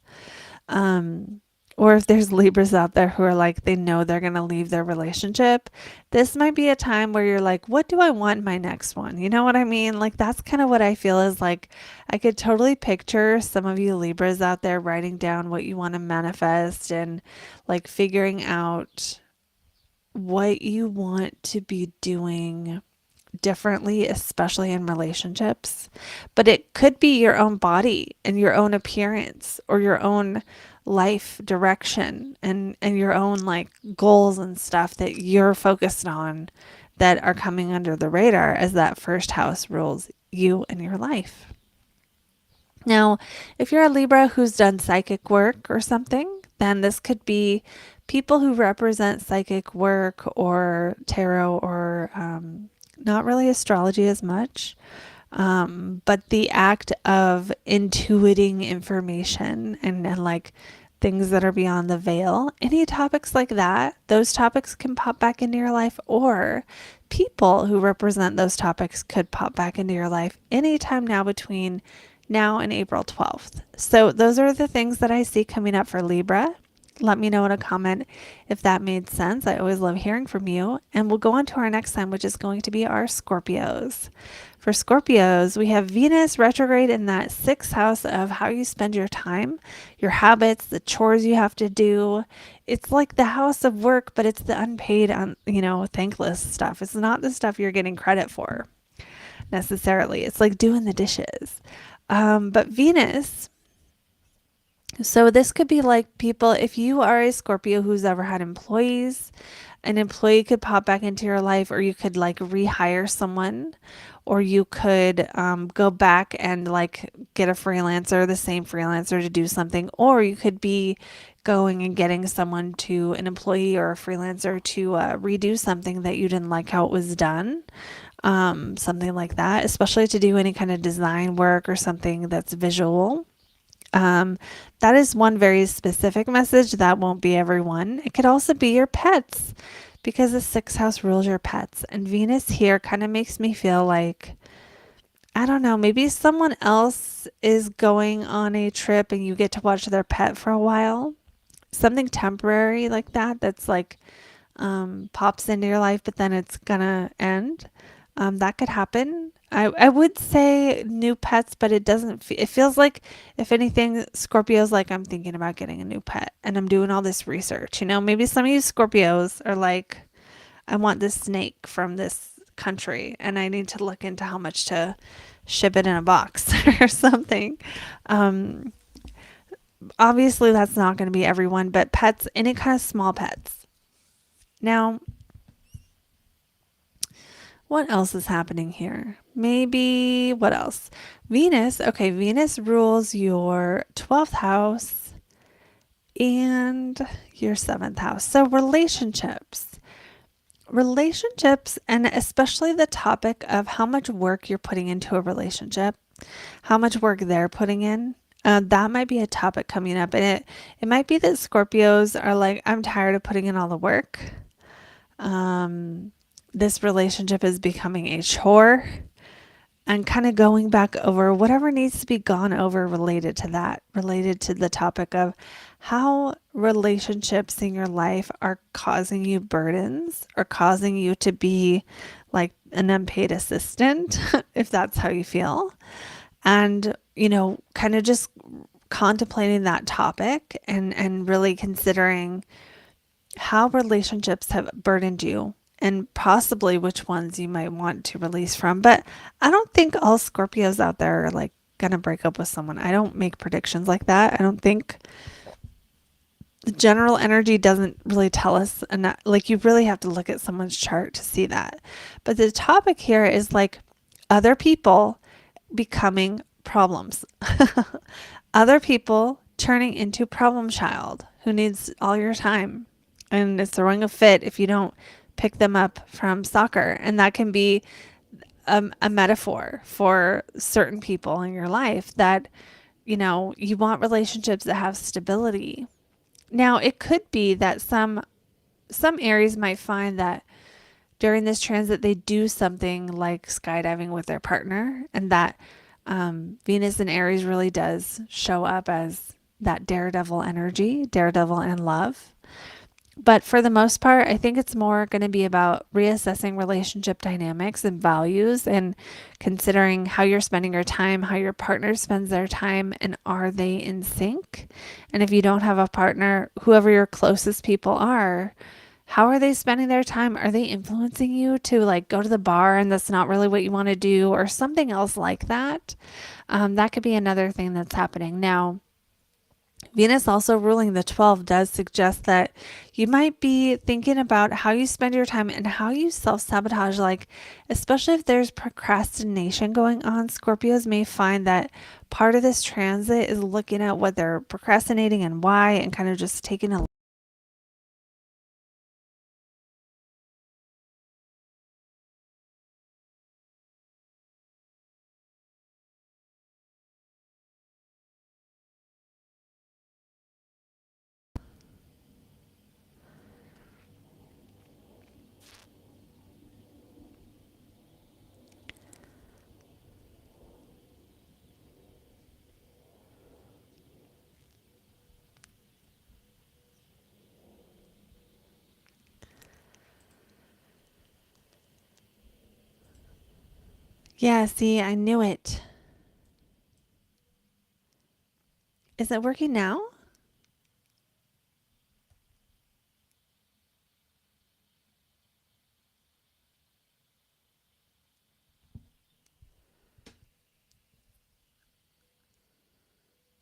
[SPEAKER 1] or if there's Libras out there who are like, they know they're going to leave their relationship, this might be a time where you're like, what do I want in my next one? You know what I mean? Like, that's kind of what I feel is like, I could totally picture some of you Libras out there writing down what you want to manifest and like figuring out what you want to be doing differently, especially in relationships. But it could be your own body and your own appearance, or your own life direction, and your own like goals and stuff that you're focused on that are coming under the radar as that first house rules you and your life. Now, if you're a Libra who's done psychic work or something, then this could be people who represent psychic work or tarot, or not really astrology as much, but the act of intuiting information and like things that are beyond the veil. Any topics like that, those topics can pop back into your life, or people who represent those topics could pop back into your life anytime now between now and April 12th. So those are the things that I see coming up for Libra. Let me know in a comment if that made sense. I always love hearing from you. And we'll go on to our next sign, which is going to be our Scorpios. For Scorpios, we have Venus retrograde in that sixth house of how you spend your time, your habits, the chores you have to do. It's like the house of work, but it's the unpaid, thankless stuff. It's not the stuff you're getting credit for necessarily. It's like doing the dishes. But Venus, so this could be like people, if you are a Scorpio who's ever had employees, an employee could pop back into your life, or you could like rehire someone, or you could go back and like get a freelancer, the same freelancer to do something, or you could be going and getting someone to an employee or a freelancer to redo something that you didn't like how it was done. Something like that, especially to do any kind of design work or something that's visual. That is one very specific message. That won't be everyone. It could also be your pets, because the sixth house rules your pets. And Venus here kind of makes me feel like, I don't know, maybe someone else is going on a trip and you get to watch their pet for a while. Something temporary like that, that's like pops into your life, but then it's gonna end. That could happen. I would say new pets, but it doesn't, it feels like, if anything, Scorpio's like, I'm thinking about getting a new pet and I'm doing all this research. Maybe some of you Scorpios are like, I want this snake from this country and I need to look into how much to ship it in a box or something. Obviously that's not going to be everyone, but pets, any kind of small pets. Now, what else is happening here? Maybe what else? Venus. Okay, Venus rules your 12th house and your 7th house. So relationships, and especially the topic of how much work you're putting into a relationship, how much work they're putting in. That might be a topic coming up. And it might be that Scorpios are like, I'm tired of putting in all the work. This relationship is becoming a chore, and kind of going back over whatever needs to be gone over related to that, related to the topic of how relationships in your life are causing you burdens, or causing you to be like an unpaid assistant, if that's how you feel. And, kind of just contemplating that topic and really considering how relationships have burdened you and possibly which ones you might want to release from. But I don't think all Scorpios out there are like gonna break up with someone. I don't make predictions like that. I don't think the general energy doesn't really tell us enough. Like, you really have to look at someone's chart to see that. But the topic here is like other people becoming problems. Other people turning into problem child who needs all your time and is throwing a fit if you don't pick them up from soccer. And that can be a metaphor for certain people in your life that, you want relationships that have stability. Now, it could be that some Aries might find that during this transit they do something like skydiving with their partner, and that Venus in Aries really does show up as that daredevil energy, daredevil and love. But for the most part, I think it's more going to be about reassessing relationship dynamics and values and considering how you're spending your time, how your partner spends their time, and are they in sync? And if you don't have a partner, whoever your closest people are, how are they spending their time? Are they influencing you to like go to the bar and that's not really what you want to do, or something else like that? That could be another thing that's happening. Now, Venus also ruling the 12 does suggest that you might be thinking about how you spend your time and how you self-sabotage, like especially if there's procrastination going on. Scorpios may find that part of this transit is looking at what they're procrastinating and why, and kind of just taking a Yeah, see, I knew it. Is it working now?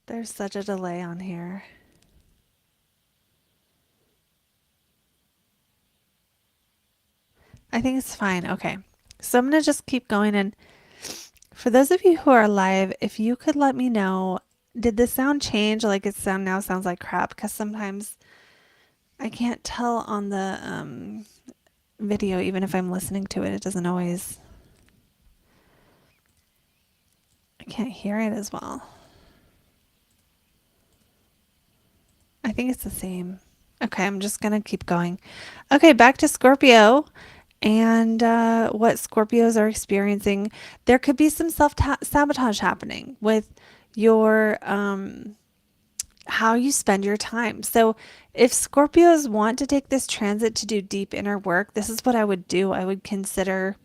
[SPEAKER 1] There's such a delay on here. I think it's fine. Okay. So I'm going to just keep going. And for those of you who are live, if you could let me know, did the sound change? Like it now sounds like crap, because sometimes I can't tell on the video, even if I'm listening to it, it doesn't always, I can't hear it as well. I think it's the same. Okay, I'm just going to keep going. Okay, back to Scorpio and what Scorpios are experiencing. There could be some self-sabotage happening with your how you spend your time. So if Scorpios want to take this transit to do deep inner work, this is what I would do. I would consider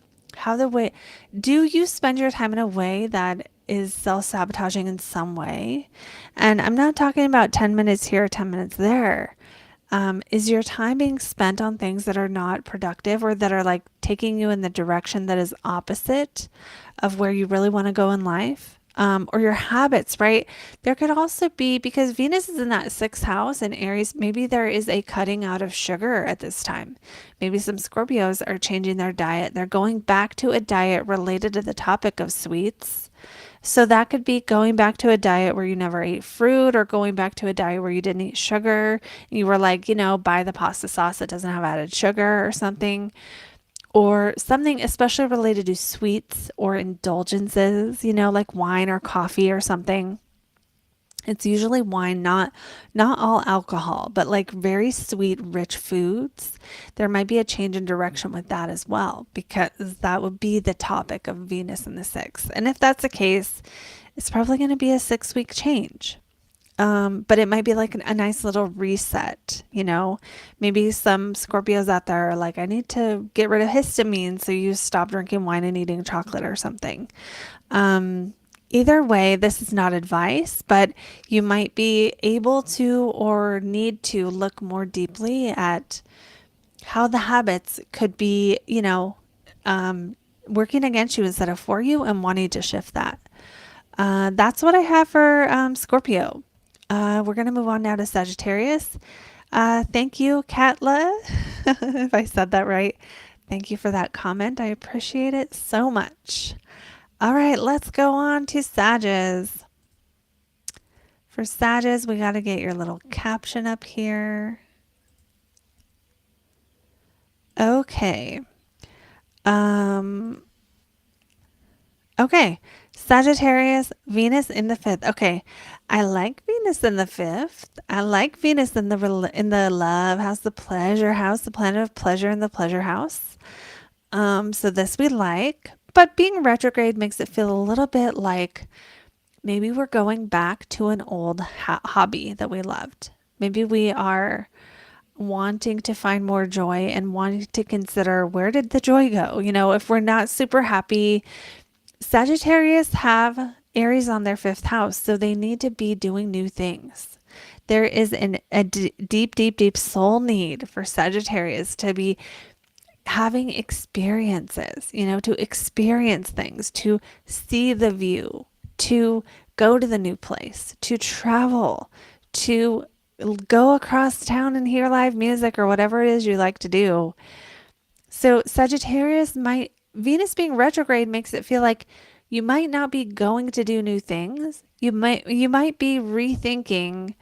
[SPEAKER 1] do you spend your time in a way that is self-sabotaging in some way? And I'm not talking about 10 minutes here, 10 minutes there. Is your time being spent on things that are not productive, or that are like taking you in the direction that is opposite of where you really want to go in life? Or your habits, right? There could also be, because Venus is in that sixth house in Aries, maybe there is a cutting out of sugar at this time. Maybe some Scorpios are changing their diet. They're going back to a diet related to the topic of sweets. So that could be going back to a diet where you never ate fruit, or going back to a diet where you didn't eat sugar. You were like, buy the pasta sauce that doesn't have added sugar or something. Or something especially related to sweets or indulgences, like wine or coffee or something. It's usually wine, not all alcohol, but like very sweet, rich foods. There might be a change in direction with that as well, because that would be the topic of Venus in the sixth. And if that's the case, it's probably going to be a 6-week change. But it might be like a nice little reset, Maybe some Scorpios out there are like, I need to get rid of histamine, so you stop drinking wine and eating chocolate or something. Either way, this is not advice, but you might be able to or need to look more deeply at how the habits could be, working against you instead of for you and wanting to shift that. That's what I have for Scorpio. We're going to move on now to Sagittarius. Thank you, Katla, if I said that right. Thank you for that comment. I appreciate it so much. All right, let's go on to Sagittarius. For Sagittarius, we got to get your little caption up here. Okay. Okay. Sagittarius, Venus in the fifth. Okay. I like Venus in the fifth. I like Venus in the love house, the pleasure house, the planet of pleasure in the pleasure house. So this we like, but being retrograde makes it feel a little bit like maybe we're going back to an old hobby that we loved. Maybe we are wanting to find more joy and wanting to consider, where did the joy go? If we're not super happy, Sagittarius have Aries on their fifth house, so they need to be doing new things. There is a deep, deep, deep soul need for Sagittarius to be having experiences, to experience things, to see the view, to go to the new place, to travel, to go across town and hear live music or whatever it is you like to do. So Sagittarius Venus being retrograde makes it feel like you might not be going to do new things. You might be rethinking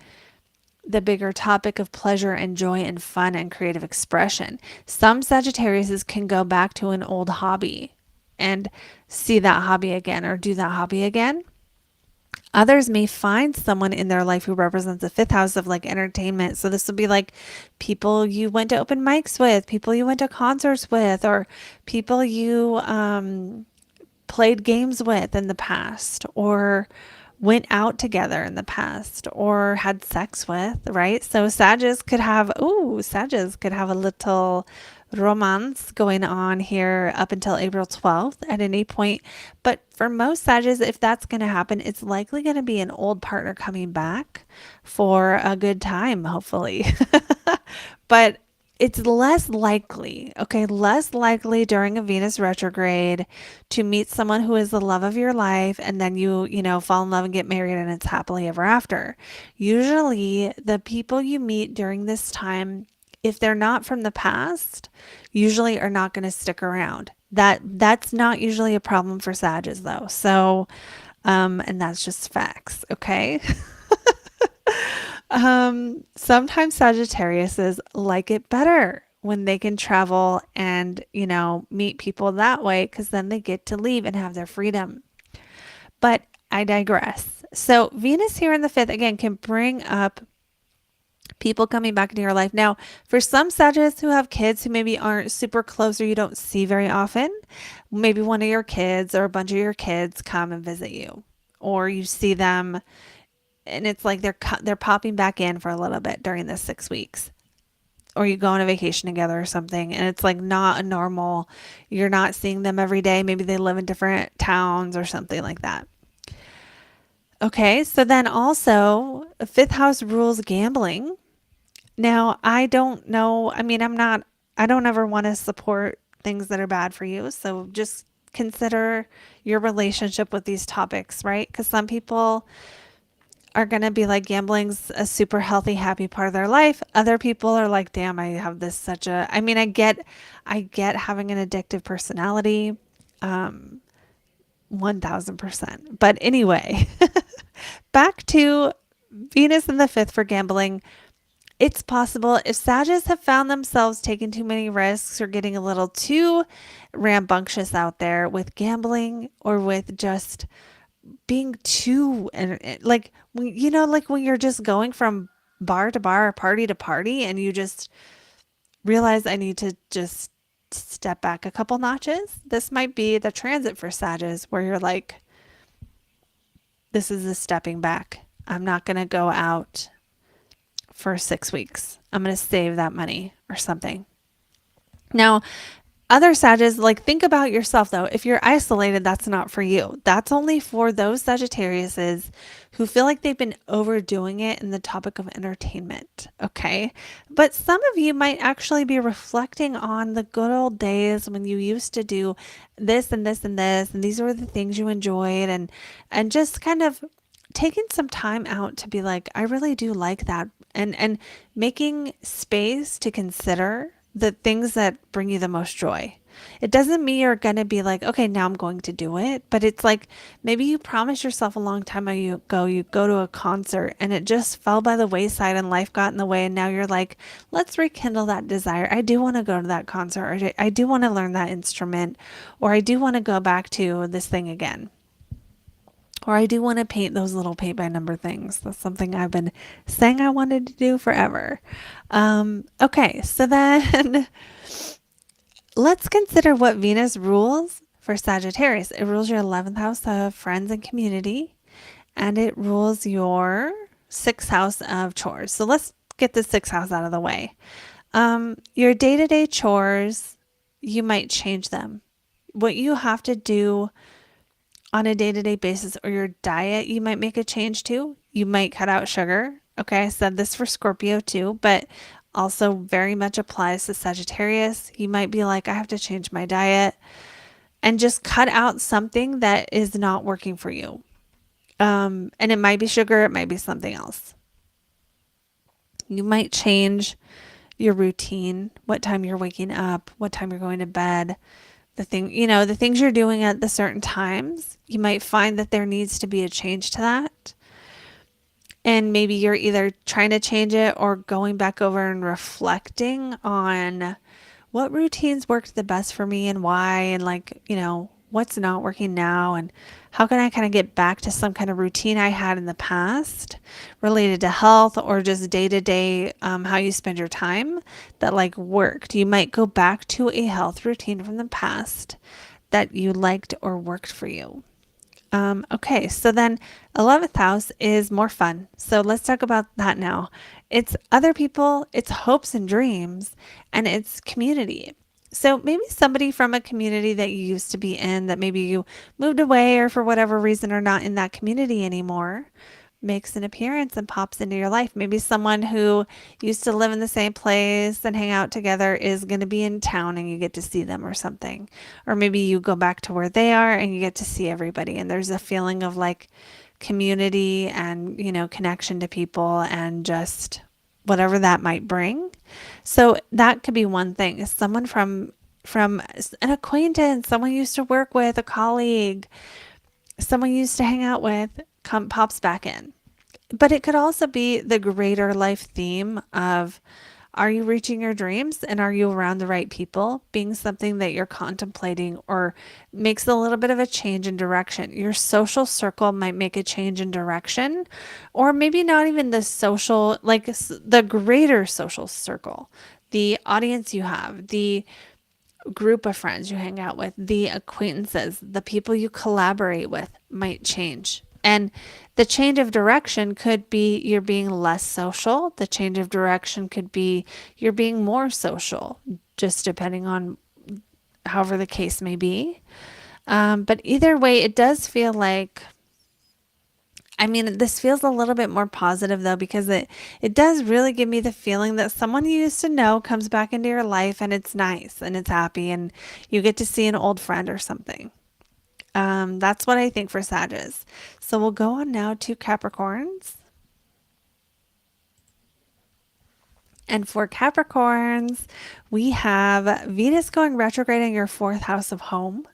[SPEAKER 1] the bigger topic of pleasure and joy and fun and creative expression. Some Sagittariuses can go back to an old hobby and see that hobby again or do that hobby again. Others may find someone in their life who represents the fifth house of like entertainment. So this would be like people you went to open mics with, people you went to concerts with, or people you played games with in the past, or went out together in the past, or had sex with, right? So Sagittarius could have a little romance going on here up until April 12th at any point. But for most Sagittarius, if that's going to happen, it's likely going to be an old partner coming back for a good time, hopefully. But it's less likely during a Venus retrograde to meet someone who is the love of your life and then you fall in love and get married and it's happily ever after. Usually the people you meet during this time, if they're not from the past, usually are not going to stick around. That's not usually a problem for Sagittarius though. So, and that's just facts. Okay. Sometimes Sagittariuses like it better when they can travel and, meet people that way, because then they get to leave and have their freedom. But I digress. So Venus here in the fifth, again, can bring up people coming back into your life. Now, for some Sagittarius who have kids who maybe aren't super close or you don't see very often, maybe one of your kids or a bunch of your kids come and visit you, or you see them and it's like they're popping back in for a little bit during this 6 weeks, or you go on a vacation together or something, and it's like not a normal, you're not seeing them every day. Maybe they live in different towns or something like that. Okay, so then also fifth house rules gambling. Now, I don't know. I mean, I don't ever want to support things that are bad for you. So just consider your relationship with these topics, right? Because some people are going to be like, gambling's a super healthy, happy part of their life. Other people are like, damn, I have this I mean, I get having an addictive personality, 1000%. But anyway, back to Venus in the fifth for gambling. It's possible if Sagittarius have found themselves taking too many risks or getting a little too rambunctious out there with gambling, or with just being too, and like, like when you're just going from bar to bar, party to party, and you just realize, I need to just step back a couple notches. This might be the transit for Sagittarius, where you're like, this is a stepping back. I'm not going to go out for 6 weeks. I'm going to save that money or something. Now, Other Sages, like think about yourself though. If you're isolated, that's not for you. That's only for those Sagittariuses who feel like they've been overdoing it in the topic of entertainment. Okay. But some of you might actually be reflecting on the good old days when you used to do this and this and this, and these were the things you enjoyed, and just kind of taking some time out to be like, I really do like that, and making space to consider the things that bring you the most joy. It doesn't mean you're going to be like, okay, now I'm going to do it, but it's like maybe you promised yourself a long time ago you go to a concert and it just fell by the wayside and life got in the way, and now you're like, let's rekindle that desire. I do want to go to that concert, or I do want to learn that instrument, or I do want to go back to this thing again. Or I do want to paint those little paint by number things. That's something I've been saying I wanted to do forever. Okay, so then let's consider what Venus rules for Sagittarius. It rules your 11th house of friends and community, and it rules your 6th house of chores. So let's get the 6th house out of the way. Your day-to-day chores, you might change them. What you have to do on a day-to-day basis, or your diet, you might make a change to. You might cut out sugar. Okay, I said this for Scorpio too, but also very much applies to Sagittarius. You might be like, I have to change my diet and just cut out something that is not working for you. And it might be sugar, it might be something else. You might change your routine, what time you're waking up, what time you're going to bed, the things you're doing at the certain times. You might find that there needs to be a change to that. And maybe you're either trying to change it or going back over and reflecting on what routines worked the best for me and why, and what's not working now, and how can I kind of get back to some kind of routine I had in the past related to health or just day to day, how you spend your time that worked. You might go back to a health routine from the past that you liked or worked for you. Okay, so then 11th house is more fun. So let's talk about that now. It's other people, it's hopes and dreams, and it's community. So maybe somebody from a community that you used to be in, that maybe you moved away or for whatever reason are not in that community anymore, makes an appearance and pops into your life. Maybe someone who used to live in the same place and hang out together is going to be in town and you get to see them or something. Or maybe you go back to where they are and you get to see everybody. And there's a feeling of community and, connection to people and just whatever that might bring. So that could be one thing. Is someone from an acquaintance, someone you used to work with, a colleague, someone you used to hang out with, pops back in. But it could also be the greater life theme of, are you reaching your dreams and are you around the right people, being something that you're contemplating or makes a little bit of a change in direction. Your social circle might make a change in direction, or maybe not even the social, the greater social circle, the audience you have, the group of friends you hang out with, the acquaintances, the people you collaborate with might change. And the change of direction could be you're being less social. The change of direction could be you're being more social, just depending on however the case may be. But either way, it does feel this feels a little bit more positive though, because it does really give me the feeling that someone you used to know comes back into your life and it's nice and it's happy and you get to see an old friend or something. That's what I think for Sages. So we'll go on now to Capricorns. And for Capricorns, we have Venus going retrograde in your 4th house of home.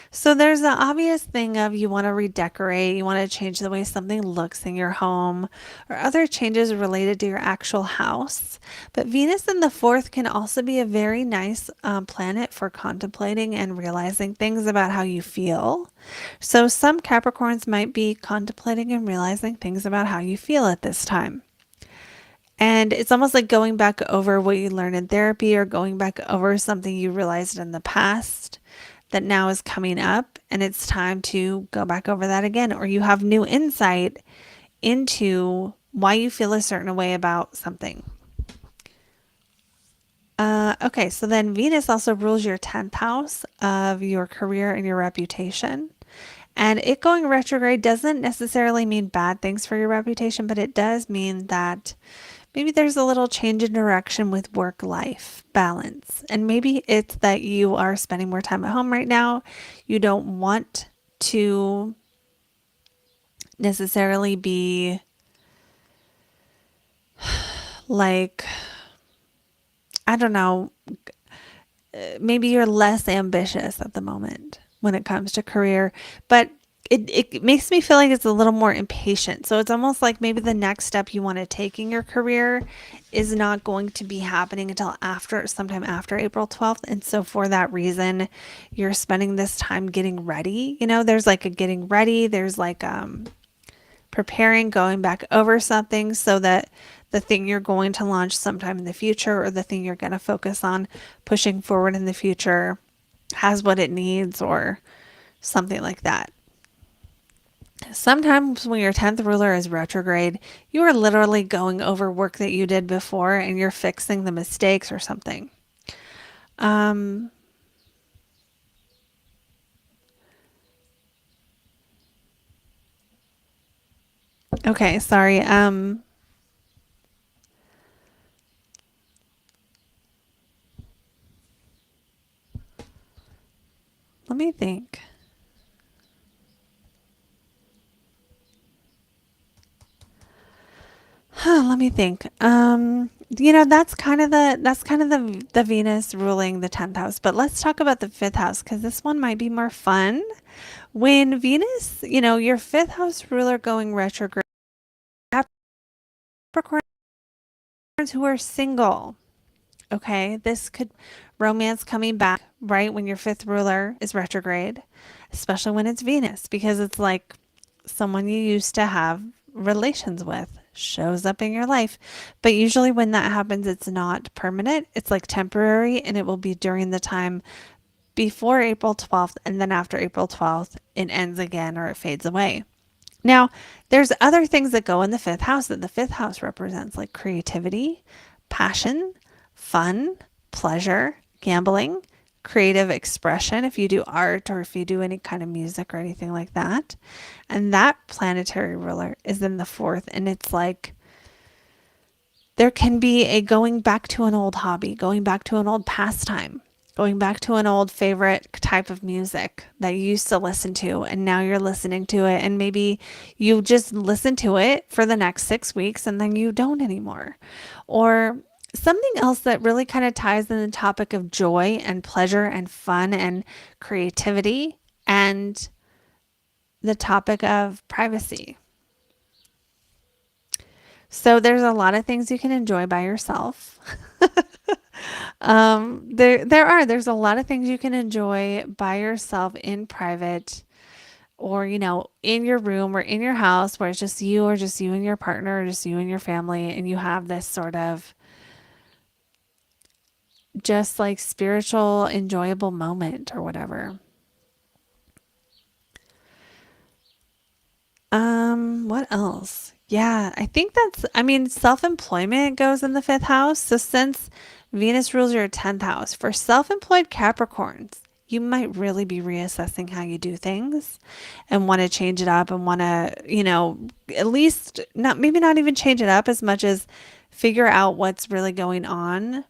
[SPEAKER 1] So there's the obvious thing of you want to redecorate, you want to change the way something looks in your home, or other changes related to your actual house. But Venus in the 4th can also be a very nice planet for contemplating and realizing things about how you feel. So some Capricorns might be contemplating and realizing things about how you feel at this time. And it's almost like going back over what you learned in therapy, or going back over something you realized in the past that now is coming up, and it's time to go back over that again, or you have new insight into why you feel a certain way about something. Okay, so then Venus also rules your 10th house of your career and your reputation. And it going retrograde doesn't necessarily mean bad things for your reputation, but it does mean that maybe there's a little change in direction with work life balance. And maybe it's that you are spending more time at home right now. You don't want to necessarily be like, I don't know, maybe you're less ambitious at the moment when it comes to career, but it makes me feel like it's a little more impatient. So it's almost like maybe the next step you want to take in your career is not going to be happening until sometime after April 12th. And so for that reason, you're spending this time getting ready. There's like a getting ready, there's like preparing, going back over something so that the thing you're going to launch sometime in the future or the thing you're going to focus on pushing forward in the future has what it needs or something like that. Sometimes when your 10th ruler is retrograde, you are literally going over work that you did before and you're fixing the mistakes or something. Okay, sorry. Let me think. Let me think. That's kind of the Venus ruling the 10th house, but let's talk about the 5th house because this one might be more fun. When Venus, your 5th house ruler going retrograde, Capricorns who are single. Okay, this could romance coming back right when your 5th ruler is retrograde, especially when it's Venus, because it's like someone you used to have relations with shows up in your life. But usually when that happens, it's not permanent. It's like temporary, and it will be during the time before April 12th, and then after April 12th, it ends again or it fades away. Now, there's other things that go in the 5th house that the 5th house represents, like creativity, passion, fun, pleasure, gambling, creative expression, if you do art or if you do any kind of music or anything like that. And that planetary ruler is in the 4th, and it's like there can be a going back to an old hobby, going back to an old pastime, going back to an old favorite type of music that you used to listen to, and now you're listening to it, and maybe you just listen to it for the next 6 weeks and then you don't anymore. Or something else that really kind of ties in the topic of joy and pleasure and fun and creativity and the topic of privacy. So there's a lot of things you can enjoy by yourself. There's a lot of things you can enjoy by yourself in private, or in your room or in your house where it's just you, or just you and your partner, or just you and your family, and you have this sort of just like spiritual enjoyable moment or whatever. What else? Yeah, I think self-employment goes in the 5th house. So since Venus rules your 10th house, for self-employed Capricorns, you might really be reassessing how you do things and want to change it up and want to, at least maybe not even change it up as much as figure out what's really going on,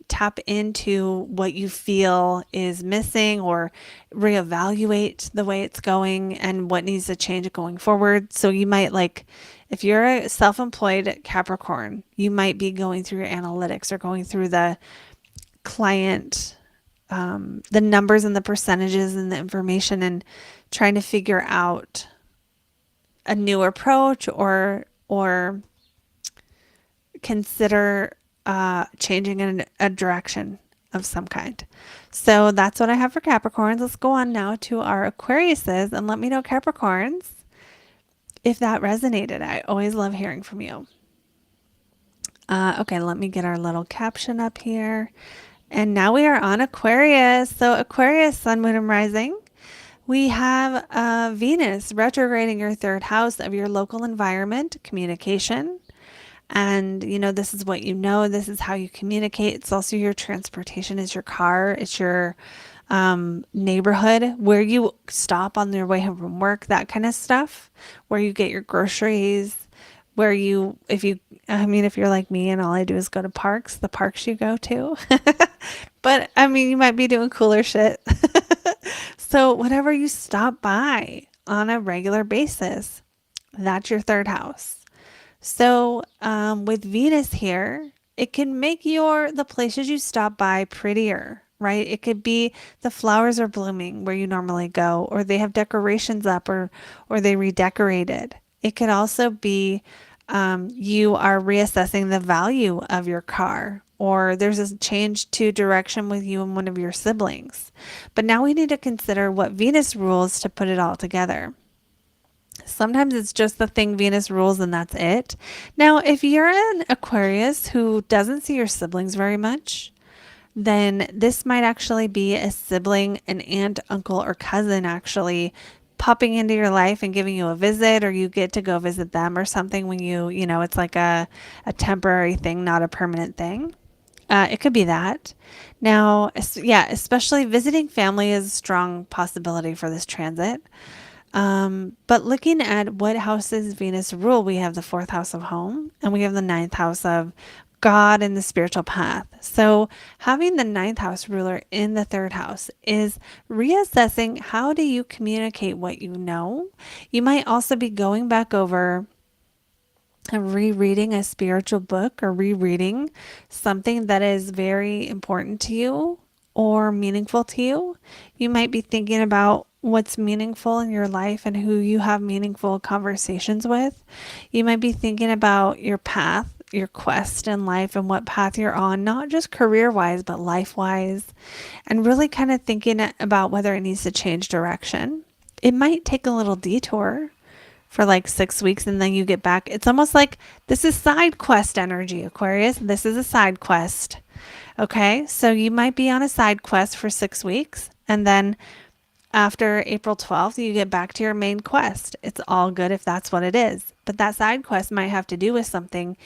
[SPEAKER 1] tap into what you feel is missing, or reevaluate the way it's going and what needs to change going forward. So you might, like, if you're a self-employed Capricorn, you might be going through your analytics or going through the client, the numbers and the percentages and the information, and trying to figure out a new approach or consider changing in a direction of some kind. So that's what I have for Capricorns. Let's go on now to our Aquariuses, and let me know, Capricorns, if that resonated. I always love hearing from you. Okay, let me get our little caption up here. And now we are on Aquarius. So Aquarius, Sun, Moon, and Rising. We have Venus retrograding your 3rd house of your local environment, communication. And, this is what this is how you communicate. It's also your transportation, is your car, it's your neighborhood, where you stop on your way home from work, that kind of stuff, where you get your groceries, where if you're like me and all I do is go to parks, the parks you go to. But you might be doing cooler shit. So, whatever you stop by on a regular basis, that's your third house. So, with Venus here, it can make the places you stop by prettier, right? It could be the flowers are blooming where you normally go, or they have decorations up, or they redecorated. It could also be you are reassessing the value of your car, or there's a change to direction with you and one of your siblings. But now we need to consider what Venus rules to put it all together. Sometimes it's just the thing Venus rules and that's it. Now, if you're an Aquarius who doesn't see your siblings very much, then this might actually be a sibling, an aunt, uncle, or cousin actually popping into your life and giving you a visit, or you get to go visit them or something when it's like a temporary thing, not a permanent thing. It could be that. Now, yeah, especially visiting family is a strong possibility for this transit. But looking at what houses Venus rule, we have the fourth house of home and we have the ninth house of God and the spiritual path. So having the ninth house ruler in the third house is reassessing how do you communicate what you know. You might also be going back over and rereading a spiritual book or rereading something that is very important to you or meaningful to you. You might be thinking about what's meaningful in your life and who you have meaningful conversations with. You might be thinking about your path, your quest in life, and what path you're on, not just career wise, but life wise, and really kind of thinking about whether it needs to change direction. It might take a little detour for like 6 weeks and then you get back. It's almost like this is side quest energy, Aquarius. This is a side quest. Okay, so you might be on a side quest for 6 weeks and then after April 12th, you get back to your main quest. It's all good if that's what it is. But that side quest might have to do with something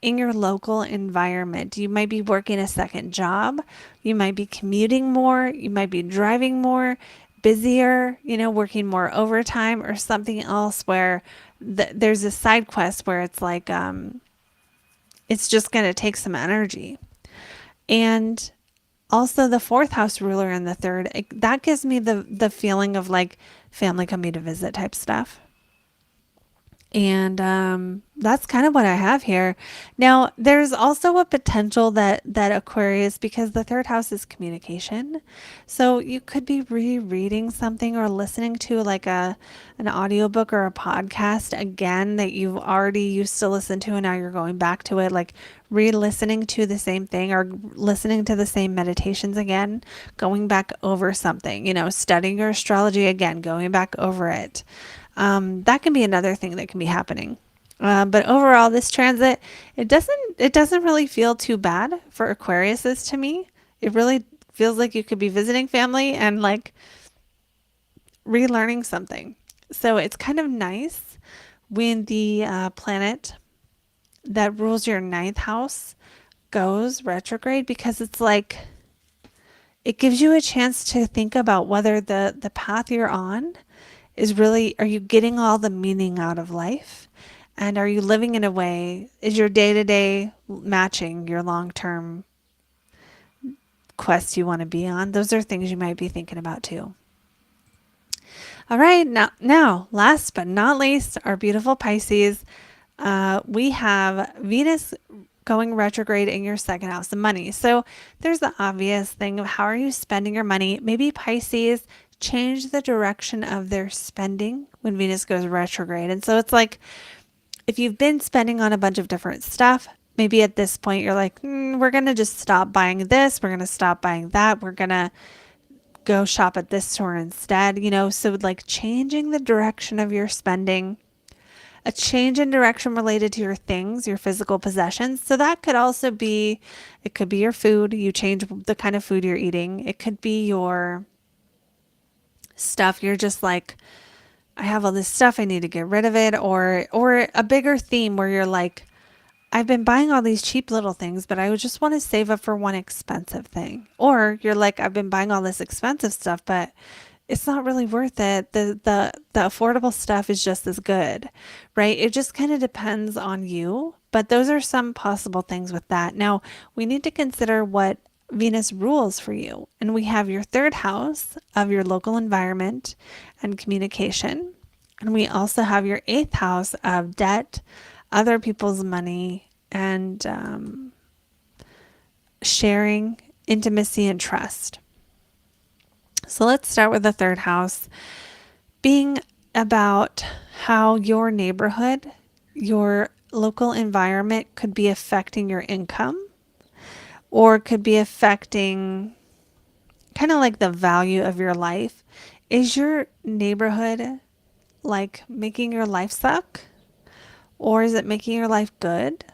[SPEAKER 1] in your local environment. You might be working a second job. You might be commuting more. You might be driving more, busier, working more overtime or something else where there's a side quest where it's like, it's just going to take some energy. And also the fourth house ruler and the third, that gives me the feeling of like family coming to visit type stuff. And that's kind of what I have here. Now, there's also a potential that Aquarius, because the third house is communication. So you could be rereading something or listening to like an audiobook or a podcast again that you've already used to listen to and now you're going back to it, like re-listening to the same thing or listening to the same meditations again, going back over something, studying your astrology again, going back over it. That can be another thing that can be happening. But overall, this transit, it doesn't really feel too bad for Aquariuses to me. It really feels like you could be visiting family and like relearning something. So it's kind of nice when the planet that rules your ninth house goes retrograde, because it's like it gives you a chance to think about whether the path you're on is really, are you getting all the meaning out of life? And are you living in a way, is your day-to-day matching your long-term quest you want to be on? Those are things you might be thinking about too. All right, now, last but not least, our beautiful Pisces. We have Venus going retrograde in your second house, the money. So there's the obvious thing of how are you spending your money? Maybe Pisces change the direction of their spending when Venus goes retrograde. And so it's like, if you've been spending on a bunch of different stuff, maybe at this point you're like, we're going to just stop buying this. We're going to stop buying that. We're going to go shop at this store instead, so like changing the direction of your spending, a change in direction related to your things, your physical possessions. So that could also be, it could be your food. You change the kind of food you're eating. It could be your stuff. You're just like, I have all this stuff, I need to get rid of it, or a bigger theme where you're like, I've been buying all these cheap little things, but I would just want to save up for one expensive thing. Or you're like, I've been buying all this expensive stuff, but it's not really worth it. The affordable stuff is just as good, right? It just kind of depends on you, but those are some possible things with that. Now, we need to consider what Venus rules for you. And we have your third house of your local environment and communication. And we also have your eighth house of debt, other people's money, and sharing, intimacy, and trust. So let's start with the third house being about how your neighborhood, your local environment could be affecting your income or could be affecting kind of like the value of your life. Is your neighborhood like making your life suck? Or is it making your life good?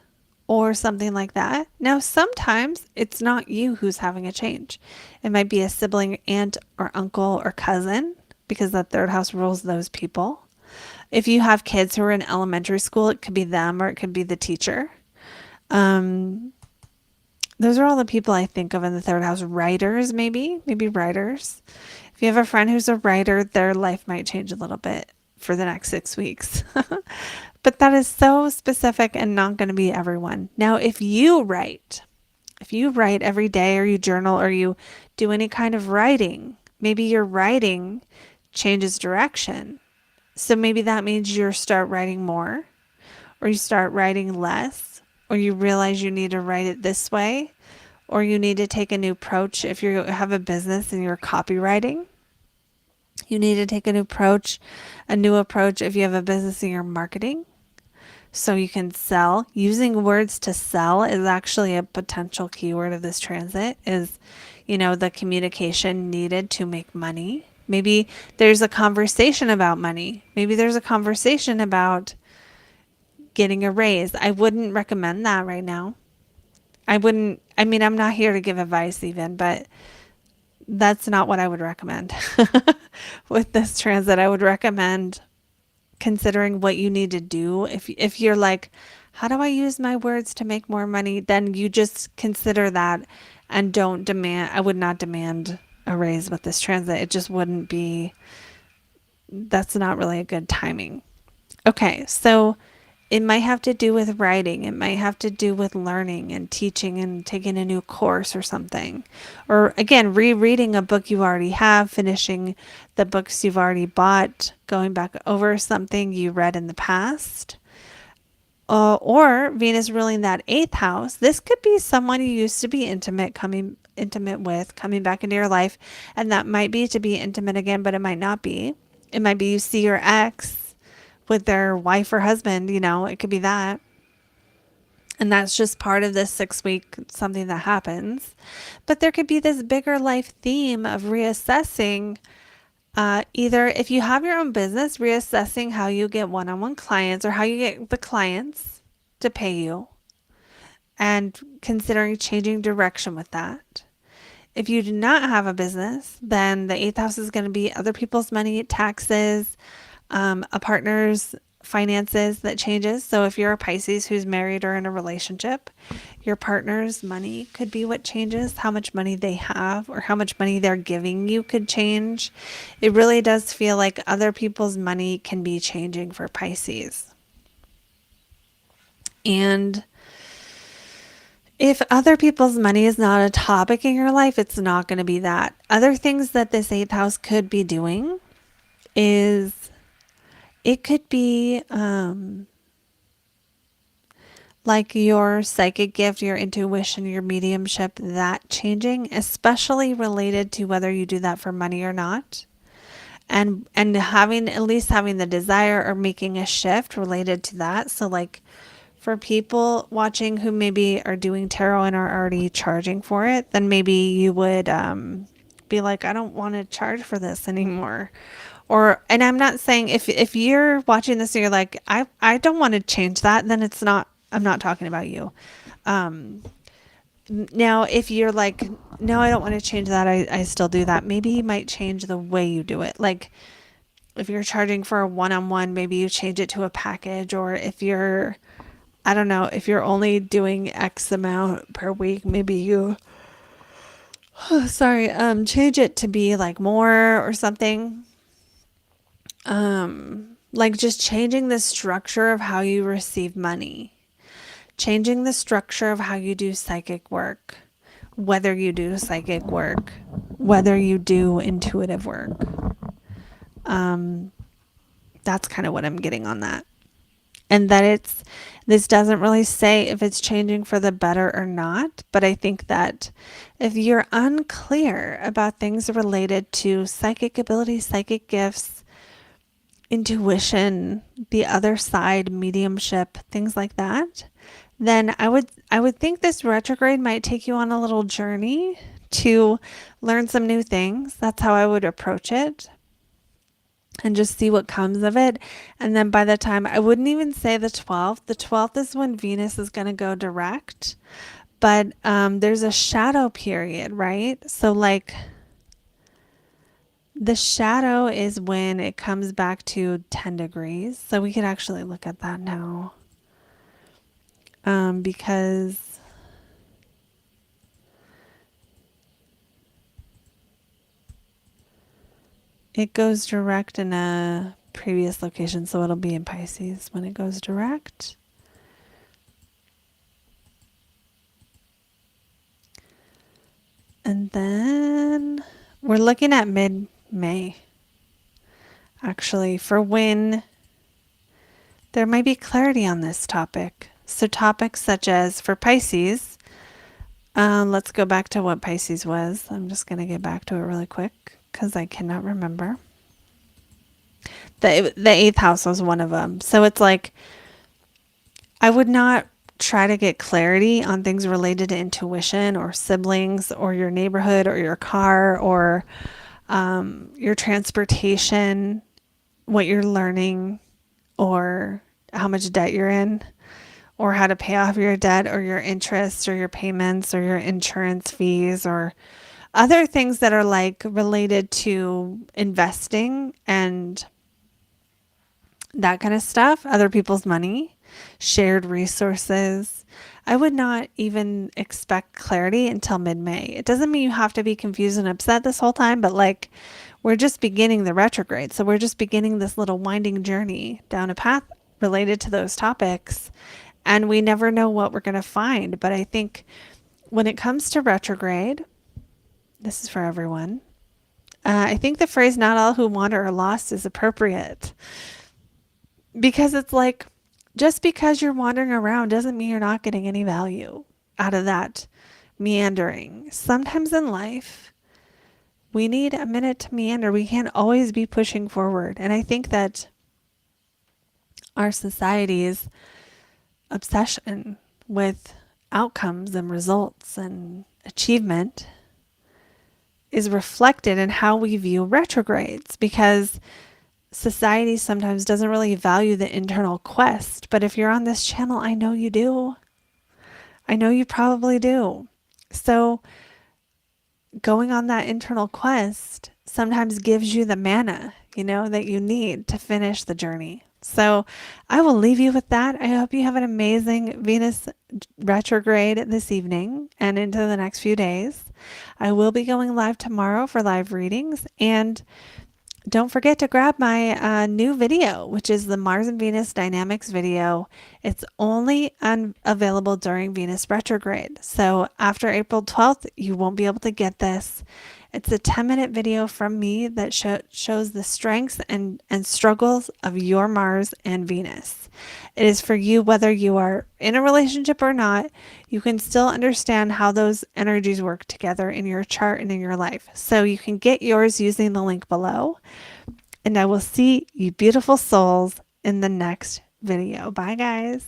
[SPEAKER 1] Or something like that. Now, sometimes it's not you who's having a change. It might be a sibling, aunt, or uncle, or cousin, because the third house rules those people. If you have kids who are in elementary school, it could be them or it could be the teacher. Those are all the people I think of in the third house. Writers, maybe writers. If you have a friend who's a writer, their life might change a little bit for the next 6 weeks. But that is so specific and not going to be everyone. Now, if you write every day or you journal or you do any kind of writing, maybe your writing changes direction. So maybe that means you start writing more or you start writing less or you realize you need to write it this way or you need to take a new approach. If you have a business and you're copywriting, you need to take a new approach if you have a business and you're marketing. So you can sell. Using words to sell is actually a potential keyword of this transit is, the communication needed to make money. Maybe there's a conversation about money. Maybe there's a conversation about getting a raise. I wouldn't recommend that right now. I'm not here to give advice even, but that's not what I would recommend. With this transit, I would recommend considering what you need to do. If you're like, how do I use my words to make more money? Then you just consider that and I would not demand a raise with this transit. It just wouldn't be, that's not really a good timing. Okay, so it might have to do with writing. It might have to do with learning and teaching and taking a new course or something. Or again, rereading a book you already have, finishing the books you've already bought, going back over something you read in the past. Or Venus ruling that eighth house. This could be someone you used to be intimate with, coming back into your life. And that might be to be intimate again, but it might not be. It might be you see your ex with their wife or husband, it could be that. And that's just part of this 6 week, something that happens. But there could be this bigger life theme of reassessing, either if you have your own business, reassessing how you get one-on-one clients or how you get the clients to pay you and considering changing direction with that. If you do not have a business, then the eighth house is going to be other people's money, taxes, a partner's finances that changes. So if you're a Pisces who's married or in a relationship, your partner's money could be what changes. How much money they have or how much money they're giving you could change. It really does feel like other people's money can be changing for Pisces. And if other people's money is not a topic in your life, it's not going to be that. Other things that this eighth house could be doing is it could be like your psychic gift, your intuition, your mediumship, that changing, especially related to whether you do that for money or not. And having the desire or making a shift related to that. So like for people watching who maybe are doing tarot and are already charging for it, then maybe you would be like, I don't want to charge for this anymore. And I'm not saying if you're watching this and you're like, I don't want to change that, then I'm not talking about you. Now, if you're like, no, I don't want to change that, I still do that. Maybe you might change the way you do it. Like if you're charging for a one-on-one, maybe you change it to a package, or if you're I don't know, if you're only doing X amount per week, maybe you, change it to be like more or something. Like just changing the structure of how you receive money, changing the structure of how you do psychic work, whether you do psychic work, whether you do intuitive work. That's kind of what I'm getting on that. And that this doesn't really say if it's changing for the better or not, but I think that if you're unclear about things related to psychic abilities, psychic gifts, intuition, the other side, mediumship, things like that, then I would think this retrograde might take you on a little journey to learn some new things. That's how I would approach it, and just see what comes of it. And then by the time, I wouldn't even say the 12th. The 12th is when Venus is going to go direct, but there's a shadow period, right? So like the shadow is when it comes back to 10 degrees. So we could actually look at that now, because it goes direct in a previous location. So it'll be in Pisces when it goes direct. And then we're looking at mid-May, actually, for when there might be clarity on this topic. So topics such as, for Pisces, let's go back to what Pisces was. I'm just going to get back to it really quick because I cannot remember. The eighth house was one of them. So it's like, I would not try to get clarity on things related to intuition or siblings or your neighborhood or your car or your transportation, what you're learning, or how much debt you're in, or how to pay off your debt, or your interest, or your payments, or your insurance fees, or other things that are like related to investing and that kind of stuff, other people's money, shared resources. I would not even expect clarity until mid-May. It doesn't mean you have to be confused and upset this whole time, but like, we're just beginning the retrograde. So we're just beginning this little winding journey down a path related to those topics. And we never know what we're going to find. But I think when it comes to retrograde, this is for everyone. I think the phrase "not all who wander are lost" is appropriate, because it's like, just because you're wandering around doesn't mean you're not getting any value out of that meandering. Sometimes in life, we need a minute to meander. We can't always be pushing forward. And I think that our society's obsession with outcomes and results and achievement is reflected in how we view retrogrades, because society sometimes doesn't really value the internal quest. But if you're on this channel, I know you do. I know you probably do. So going on that internal quest sometimes gives you the mana, that you need to finish the journey. So I will leave you with that. I hope you have an amazing Venus retrograde this evening and into the next few days. I will be going live tomorrow for live readings, and don't forget to grab my new video, which is the Mars and Venus dynamics video. It's only available during Venus retrograde. So after April 12th, you won't be able to get this. It's a 10-minute video from me that shows the strengths and struggles of your Mars and Venus. It is for you, whether you are in a relationship or not. You can still understand how those energies work together in your chart and in your life. So you can get yours using the link below. And I will see you beautiful souls in the next video. Bye, guys.